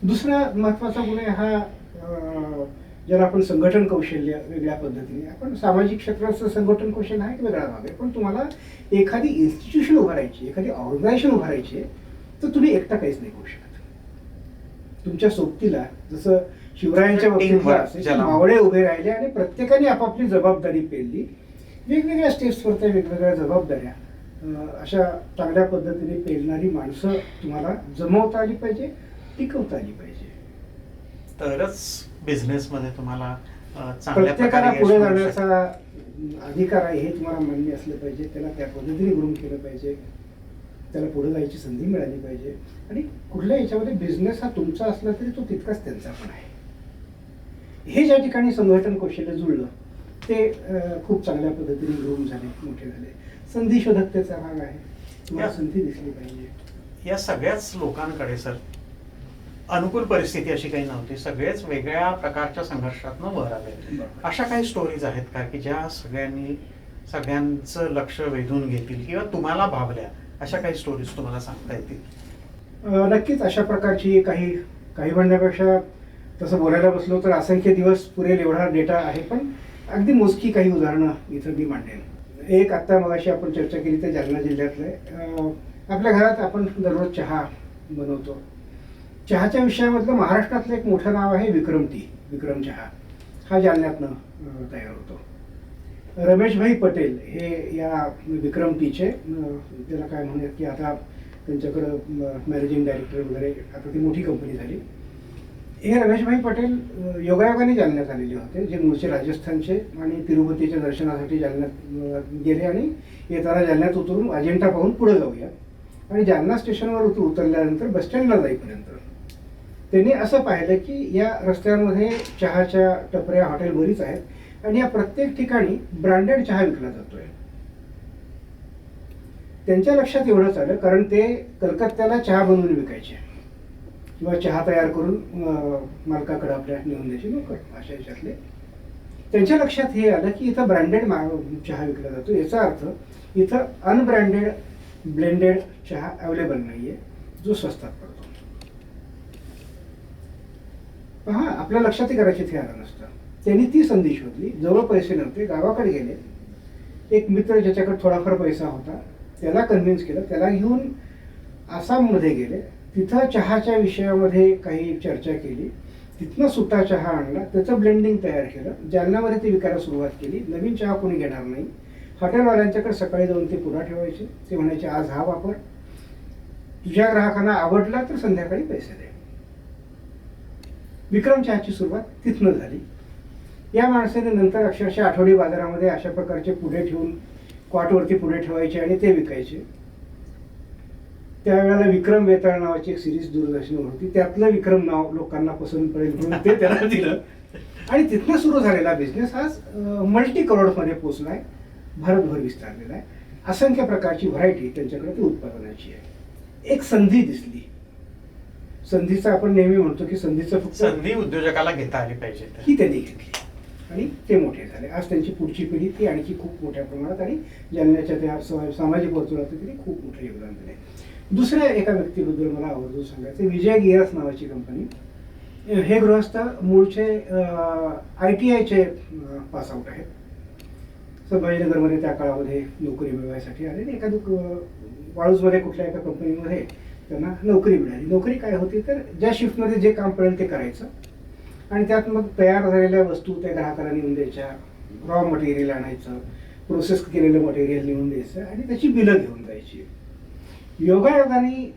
दुसरा महत्त्वाचा गुण आहे हा ज्याला आपण संघटन कौशल्य वेगळ्या पद्धतीने, आपण सामाजिक क्षेत्राचं संघटन कौशल्य हा एक वेगळा भाग आहे. पण तुम्हाला एखादी इन्स्टिट्यूशन उभारायची, एखादी ऑर्गनायझेशन उभारायची आहे, तर तुम्ही एकटा काहीच नाही करू शकत. तुमच्या सोबतीला जसं शिवरायांच्या बाबतीतला असेल की मावळे उभे राहिले आणि प्रत्येकाने आपापली जबाबदारी पेलली. वेगवेगळ्या स्टेप्सवरच्या वेगवेगळ्या जबाबदाऱ्या अशा चांगल्या पद्धतीने पेलणारी माणसं तुम्हाला जमवता आली पाहिजे, टिकवता आली पाहिजे. तरच बिझनेसमध्ये तुम्हाला चांगल्या प्रत्येकाला प्रकारे पुढे यश मिळू जाण्याचा अधिकार आहे हे तुम्हाला मान्य असलं पाहिजे. त्याला त्या पद्धतीने ग्रूम केलं पाहिजे, त्याला पुढे जायची संधी मिळाली पाहिजे. आणि कुठल्या याच्यामध्ये बिझनेस हा तुमचा असला तरी तो तितकाच त्यांचा पण आहे. हे ज्या ठिकाणी संघटन कौशल्य जुळलं ते खूप चांगल्या पद्धतीने ग्रूम झाले, मोठे झाले. संधी शोधकतेचा भाग आहे, तुम्हाला संधी दिसली पाहिजे. या सगळ्याच लोकांकडे सर अनुकूल परिस्थिती अशी काही नव्हती. सगळेच वेगळ्या प्रकारच्या संघर्षातनं वर आले. अशा काही स्टोरीज आहेत का की ज्या सगळ्यांचं लक्ष वेधून घेतील किंवा तुम्हाला भावल्या, अशा काही स्टोरीज तुम्हाला सांगता येतील? नक्कीच अशा प्रकारची काही म्हणण्यापेक्षा तसं बोलायला बसलो तर असंख्य दिवस पुरेल एवढा डेटा आहे. पण अगदी मोजकी काही उदाहरणं इथं मी मांडेन. एक आत्ता मगाशी आपण चर्चा केली तर जालना जिल्ह्यातलं आपल्या घरात आपण दररोज चहा बनवतो. चहाच्या विषयामधलं महाराष्ट्रातलं एक मोठं नाव आहे विक्रम टी. विक्रम चहा हा जालन्यातनं तयार होतो. रमेशभाई पटेल हे या विक्रम टीचे त्याला काय म्हणूयात की आता त्यांच्याकडं मॅनेजिंग डायरेक्टर वगैरे, आता ती मोठी कंपनी झाली. हे रमेशभाई पटेल योगायोगाने जालन्यात आलेले होते, जे मूळचे राजस्थानचे, आणि तिरुपतीच्या दर्शनासाठी जालन्यात गेले आणि येताना जालन्यात उतरून अजिंठा पाहून पुढे जाऊया. आणि जालना स्टेशनवर उतरल्यानंतर बसस्टँडला जाईपर्यंत त्यांनी असं पाहिलं की या रस्त्यांमध्ये चहाच्या टपऱ्या, हॉटेल बरीच आहेत आणि या प्रत्येक ठिकाणी ब्रँडेड चहा विकला जातोय. त्यांच्या लक्षात एवढंच आलं, कारण ते कलकत्त्याला चहा बनवून विकायचे किंवा चहा तयार करून मालकाकडे आपल्या नेऊन द्यायचे लोक अशा याच्यातले. त्यांच्या लक्षात हे आलं की इथं ब्रँडेड चहा विकला जातो, याचा अर्थ इथं अनब्रँडेड ब्लेंडेड चहा अवेलेबल नाहीये जो स्वस्तात पडतो. पहा, आपल्या लक्षातही करायचे ते आलं नसतं. त्यांनी ती संधी शोधली. जवळ पैसे नव्हते, गावाकडे गेले. एक मित्र ज्याच्याकडे थोडाफार पैसा होता त्याला कन्व्हिन्स केलं, त्याला घेऊन आसाममध्ये गेले. तिथं चहाच्या विषयामध्ये काही चर्चा केली. तिथनं सुट्टा चहा आणला, त्याचं ब्लेंडिंग तयार केलं, जालन्यामध्ये ते विकायला सुरुवात केली. नवीन चहा कोणी घेणार नाही. हॉटेलवाल्यांच्याकडे सकाळी जाऊन ते पुडा ठेवायचे. ते म्हणायचे आज हा वापर, तुझ्या ग्राहकांना आवडला तर संध्याकाळी पैसे दे. विक्रम चहाची सुरुवात तिथनं झाली. या माणसाने नंतर अक्षरशः आठवडी बाजारामध्ये अशा प्रकारचे पुढे ठेवून क्वाटवरती पुढे ठेवायचे आणि ते विकायचे. त्यावेळेला विक्रम वेताळ नावाची एक सिरीज दूरदर्शनवर होती, त्यातलं विक्रम नाव लोकांना पसंत पडेल म्हणून ते त्याला दिलं. आणि तिथनं सुरू झालेला बिझनेस आज मल्टी करोडमध्ये पोहोचलाय, भारतभर विस्तारलेला आहे. असंख्य प्रकारची व्हरायटी त्यांच्याकडे ती उत्पादनाची आहे. एक संधी दिसली. संधीचं आपण नेहमी म्हणतो की संधीचं फक्त संधी उद्योजकाला घेता आली पाहिजे, ही त्यांनी घेतली आणि ते मोठे झाले. आज त्यांची पुढची पिढी ती आणखी खूप मोठ्या प्रमाणात आणि जालन्याच्या त्या सामाजिक वर्तुळात त्यांनी खूप मोठं योगदान दिले. दुसऱ्या एका व्यक्तीबद्दल मला आवर्जून सांगायचं, विजय गियास नावाची कंपनी. हे गृहस्थ मूळचे ITIचे पासआउट आहेत. संभाजीनगरमध्ये त्या काळामध्ये नोकरी मिळवायसाठी आले आणि वाळूजमध्ये कुठल्या एका कंपनीमध्ये त्यांना नोकरी मिळाली. नोकरी काय होती तर ज्या शिफ्टमध्ये जे काम पडेल ते करायचं आणि त्यात मग तयार झालेल्या वस्तू त्या ग्राहकाला नेऊन द्यायच्या, रॉ मटेरियल आणायचं, प्रोसेस केलेलं मटेरियल नेऊन द्यायचं आणि त्याची बिलं घेऊन जायची. योगायोगाने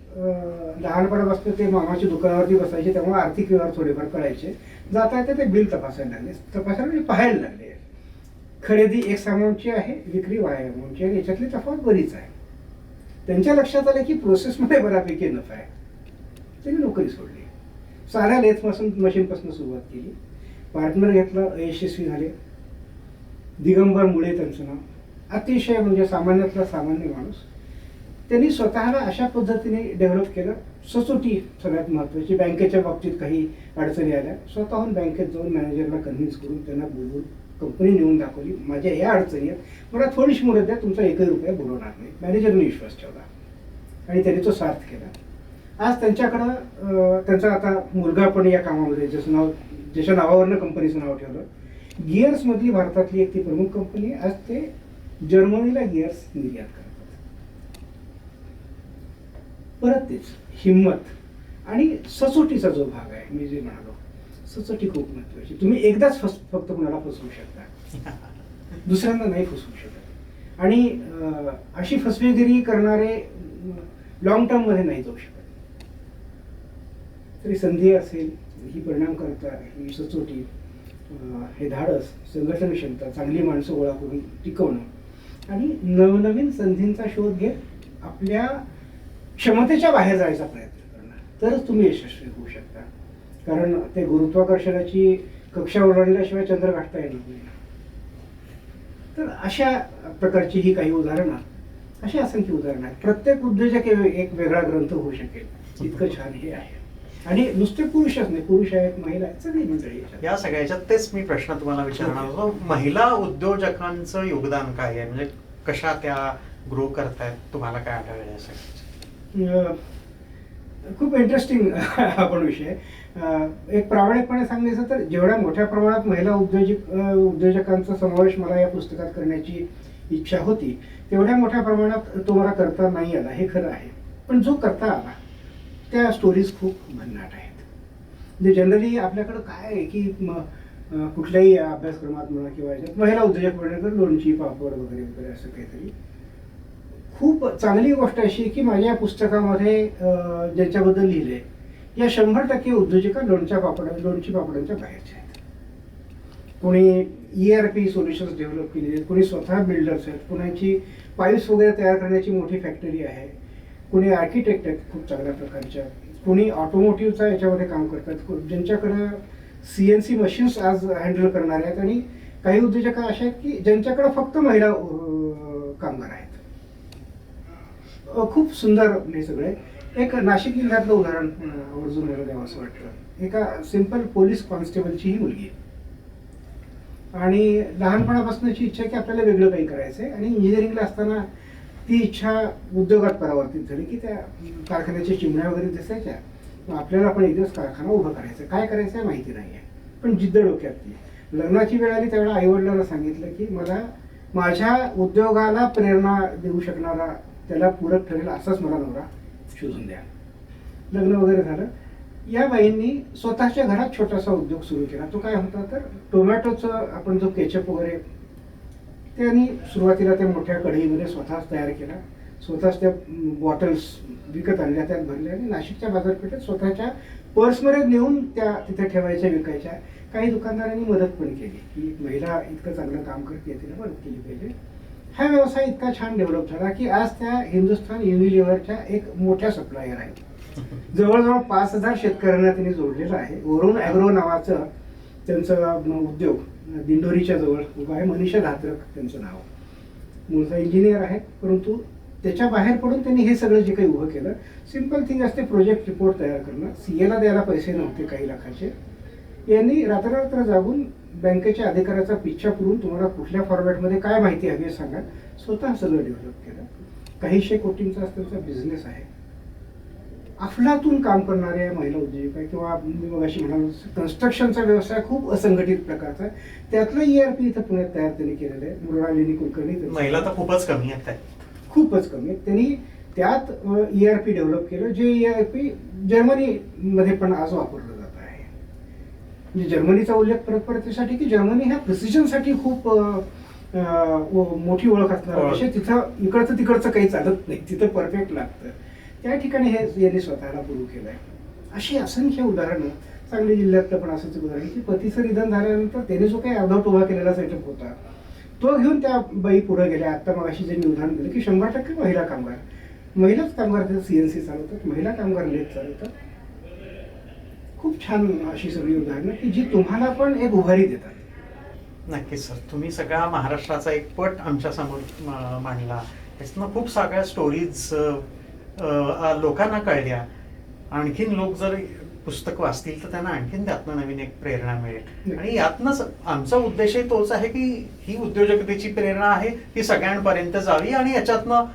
लहानपणापासून ते मामाच्या दुकानावरती बसायचे, त्यामुळे आर्थिक व्यवहार थोडेफार कळायचे. जाता येता ते बिल तपासायला म्हणजे पाहायला लागले. खरेदी X अमाऊंटची आहे, विक्री Y अमाऊंटची आहे, याच्यातली तफावत बरीच आहे. त्यांच्या लक्षात आलं की प्रोसेसमध्ये बऱ्यापैकी नफा आहे. त्यांनी नोकरी सोडली, साध्या लेथपासून मशीनपासून सुरुवात केली. पार्टनर घेतलं, अयशस्वी झाले. दिगंबर मुळे त्यांचं नाव, अतिशय म्हणजे सामान्यातला सामान्य माणूस. त्यांनी स्वतःला अशा पद्धतीने डेव्हलप केलं. सचोटी सगळ्यात महत्त्वाची. बँकेच्या बाबतीत काही अडचणी आल्या, स्वतःहून बँकेत जाऊन मॅनेजरला कन्व्हिन्स करून त्यांना बोलवून कंपनी नेऊन दाखवली. माझ्या या अडचणी आहेत, मला थोडीशी मुदत द्या, तुमचा एकही रुपया बुडवणार नाही. मॅनेजरने विश्वास ठेवला आणि त्यांनी तो सार्थ केला. आज त्यांच्याकडं त्यांचा आता मुलगा पण या कामामध्ये, ज्याच्या नावावरनं कंपनीचं नाव ठेवलं. गिअर्समधली भारतातली एक ती प्रमुख कंपनी आहे. आज ते जर्मनीला गिअर्स निर्यात करतात. परत तेच हिंमत आणि सचोटीचा जो भाग आहे, मी जे म्हणालो, सचोटी खूप महत्वाची. तुम्ही एकदाच फक्त कुणाला फसवू शकता, दुसऱ्यांदा नाही फसवू शकत. आणि अशी फसवेगिरी करणारे लॉंग टर्म मध्ये नाही जाऊ शकत. तरी संधी असेल, ही परिणामकारता, ही सचोटी, हे धाडस, संघटन क्षमता, चांगली माणसं गोळा करून टिकवणं आणि नवनवीन संधींचा शोध घेत आपल्या क्षमतेच्या बाहेर जायचा प्रयत्न करणं, तरच तुम्ही यशस्वी होऊ शकता. कारण ते गुरुत्वाकर्षणाची कक्षा ओलांडल्याशिवाय चंद्र गाठता येणार नाही. तर अशा प्रकारची ही काही उदाहरणं, अशी असंख्य उदाहरणं आहेत. प्रत्येक उद्योजक एक वेगळा ग्रंथ होऊ शकेल, इतकं छान हे आहे. आणि नुसते पुरुषच नाही, पुरुष आहेत, महिला आहेत, सगळी मंडळी याच्यात. या सगळ्याच्यात तेच मी प्रश्न तुम्हाला विचारणार होतो. महिला उद्योजकांचं योगदान काय आहे, म्हणजे कशा त्या ग्रो करतायत, तुम्हाला काय आढळलं यासाठी? खूप इंटरेस्टिंग आपण विषय. एक प्रामाणिकपणे सांगायचं तर जेवढ्या मोठ्या प्रमाणात महिला उद्योजकांचा समावेश मला या पुस्तकात करण्याची इच्छा होती, तेवढ्या मोठ्या प्रमाणात तो मला करता नाही आला, हे खरं आहे. पण जो करता आला त्या स्टोरीज खूप भन्नाट आहेत. म्हणजे जनरली आपल्याकडं काय आहे की कुठल्याही अभ्यासक्रमात म्हणा किंवा याच्यात महिला उद्योजक म्हणलं तर लोणची, पापड वगैरे वगैरे असं काहीतरी. खूप चांगली गोष्ट अशी की माझ्या या पुस्तकामध्ये ज्यांच्याबद्दल लिहिलंय, या 100% उद्योजिका लोणची पापडांच्या बाहेरच्या आहेत. कोणी ERP सोल्युशन्स डेव्हलप केलेले आहेत, कोणी स्वतः बिल्डर्स आहेत, कोणाची पाईप्स वगैरे तयार करण्याची मोठी फॅक्टरी आहे, कोणी आर्किटेक्ट आहेत खूप चांगल्या प्रकारच्या, कोणी ऑटोमोटिव्हचा याच्यामध्ये काम करतात, ज्यांच्याकडं CNC मशीन्स आज हँडल करणारे आहेत. आणि काही उद्योजक असे आहेत की ज्यांच्याकडे फक्त महिला कामगार आहेत. खूप सुंदर हे सगळे. एक नाशिक जिल्ह्यातलं उदाहरण आवर्जून मला द्यावं असं वाटतं. एका सिंपल पोलीस कॉन्स्टेबलची ही मुलगी आहे आणि लहानपणापासूनची इच्छा की आपल्याला वेगळं काही करायचं आहे. आणि इंजिनिअरिंगला असताना ती इच्छा उद्योगात परावर्तित झाली की त्या कारखान्याच्या चिमण्या वगैरे दिसायच्या. आपल्याला पण एक दिवस कारखाना उभं करायचं, काय करायचं आहे माहिती नाही आहे, पण जिद्द डोक्यातली. लग्नाची वेळ आली त्यावेळेला आईवडिलांना सांगितलं की मला माझ्या उद्योगाला प्रेरणा देऊ शकणारा, त्याला पूरक ठरेल असाच मला नवरा शोधून द्या. लग्न वगैरे झालं. या बाईंनी स्वतःच्या घरात छोटासा उद्योग सुरू केला. तो काय होता तर टोमॅटोचं आपण जो केचप वगैरे त्यांनी सुरुवातीला त्या मोठ्या कढईमध्ये स्वतःच तयार केला, स्वतःच त्या बॉटल्स विकत आणल्या, त्यात भरल्या आणि नाशिकच्या बाजारपेठेत स्वतःच्या पर्समध्ये नेऊन त्या तिथे ठेवायच्या, विकायच्या. काही दुकानदारांनी मदत पण केली की महिला इतकं चांगलं काम करते, तिला मदत केली पाहिजे. हा व्यवसाय इतका छान डेव्हलप झाला की आज त्या हिंदुस्थान युनिलिव्हरच्या एक मोठ्या सप्लायर आहेत. जवळजवळ 5,000 शेतकऱ्यांना त्यांनी जोडलेलं आहे. वरुण ॲग्रो नावाचं त्यांचं उद्योग दिंडोरीच्या जवळ उभा आहे. मनीषा धात्रक त्यांचं नाव. मूळचा इंजिनियर आहेत, परंतु त्याच्या बाहेर पडून त्यांनी हे सगळं जे काही उभं केलं. सिंपल थिंग असते, प्रोजेक्ट रिपोर्ट तयार करणं. CAला द्यायला पैसे नव्हते काही लाखाचे. यांनी रात्र जागून बँकेच्या अधिकाऱ्याचा पिच्छा करून तुम्हाला कुठल्या फॉर्मॅटमध्ये काय माहिती हवी आहे सांगा, स्वतः सगळं डेव्हलप केलं. काही 100 कोटींचा त्यांचा बिझनेस आहे. अफलातून काम करणाऱ्या महिला उद्योजक किंवा मी मगाशी म्हणालो कन्स्ट्रक्शनचा व्यवसाय खूप असंघटित प्रकारचा आहे. त्यातलं ERP इथं पुण्यात तयार त्यांनी केलेलं आहे. मृणालिनी कुलकर्णी. महिला तर खूपच कमी आहेत, खूपच कमी आहेत. त्यांनी त्यात ERP डेव्हलप केलं, जे ERP जर्मनीमध्ये पण आज वापरलं जात आहे. म्हणजे जर्मनीचा उल्लेख परत यासाठी की जर्मनी ह्या प्रिसिजनसाठी खूप मोठी ओळख असणार. तिथं इकडचं तिकडचं काही चालत नाही, तिथं परफेक्ट लागतं. त्या ठिकाणी हे यांनी स्वतःला प्रूव्ह केलं आहे. अशी असंख्य उदाहरणं. सांगली जिल्ह्यातलं पण असंच एक उदाहरण की पतीचं निधन झाल्यानंतर त्याने जो काही अर्धवट उभा केलेला सेटअप होता तो घेऊन त्या बाई पुढे गेल्या. आत्ता मग अशी जे मी उदाहरण दिलं की 100% महिला कामगार, महिलाच कामगार तिथं CNC चालवतात, महिला कामगार लेट चालवतात. खूप छान अशी सगळी उदाहरणं की जी तुम्हाला पण एक उभारी देतात. नक्कीच सर, तुम्ही सगळा महाराष्ट्राचा एक पट आमच्या समोर मांडला. त्याच्यातनं खूप सगळ्या स्टोरीज लोकांना कळल्या. आणखीन लोक जर पुस्तक वाचतील तर त्यांना आणखीन त्यातनं नवीन एक प्रेरणा मिळेल. आणि यातनंच आमचा उद्देशही तोच आहे की ही उद्योजकतेची प्रेरणा आहे ती सगळ्यांपर्यंत जावी आणि याच्यातनं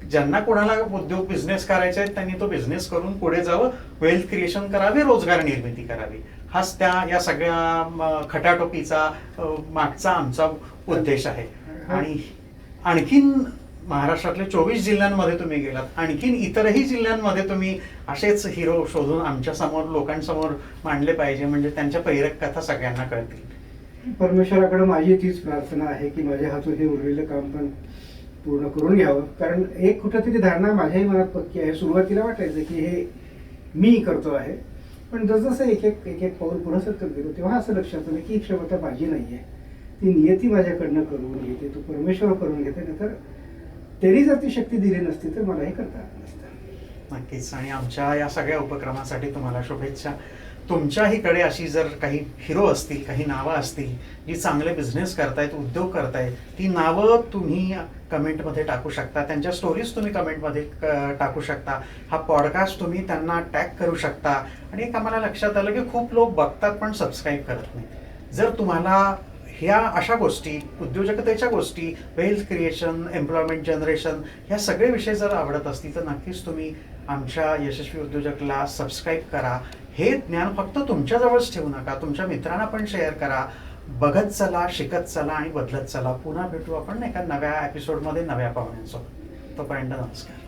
ज्यांना कोणाला उद्योग बिझनेस करायचे आहेत त्यांनी तो बिझनेस करून पुढे जावं, वेल्थ क्रिएशन करावे, रोजगार निर्मिती करावी. हाच या सगळ्या खटाटोपीचा मागचा आमचा उद्देश आहे. आणि आणखीन महाराष्ट्रातल्या 24 जिल्ह्यांमध्ये तुम्ही गेलात, आणखीन इतरही जिल्ह्यांमध्ये तुम्ही असेच हिरो शोधून आमच्या समोर लोकांसमोर मांडले पाहिजे, म्हणजे त्यांच्या प्रेरक कथा सगळ्यांना कळतील. परमेश्वराकडे माझी तीच प्रार्थना आहे की माझ्या हातून हे उरलेलं काम पण पूर्ण करून घ्यावं. कारण एक कुठंतरी धारणा माझ्याही मनात पक्की आहे. सुरुवातीला वाटायचं की हे मी करतो आहे, पण जसजसं एक एक पाऊल पुढं सरकत गेलो तेव्हा असं लक्षात आलं की ही क्षमता माझी नाही आहे, ती नियती माझ्याकडनं करून घेते, तो परमेश्वर करून घेते. नाहीतर त्यांनी जर ती शक्ती दिली नसती तर मलाही करता आलं नसतं. नक्कीच. आणि आमच्या या सगळ्या उपक्रमासाठी तुम्हाला शुभेच्छा. तुमच्याहीकडे अशी जर काही हिरो असतील, काही नावं असतील जी चांगले बिझनेस करतायत, उद्योग करतायत, ती नावं तुम्ही कमेंटमध्ये टाकू शकता, त्यांच्या स्टोरीज तुम्ही कमेंटमध्ये टाकू शकता. हा पॉडकास्ट तुम्ही त्यांना टॅग करू शकता. आणि एक आम्हाला लक्षात आलं की खूप लोक बघतात पण सबस्क्राईब करत नाही. जर तुम्हाला ह्या अशा गोष्टी, उद्योजकतेच्या गोष्टी, वेल्थ क्रिएशन, एम्प्लॉयमेंट जनरेशन, ह्या सगळे विषय जर आवडत असतील तर नक्कीच तुम्ही आमच्या यशस्वी उद्योजकला सबस्क्राईब करा. हे ज्ञान फक्त तुमच्याजवळच ठेवू नका, तुमच्या मित्रांना पण शेअर करा. बघत चला, शिकत चला आणि बदलत चला. पुन्हा भेटू आपण एका नव्या एपिसोडमध्ये नव्या पाहुण्यांसोबत. तोपर्यंत नमस्कार.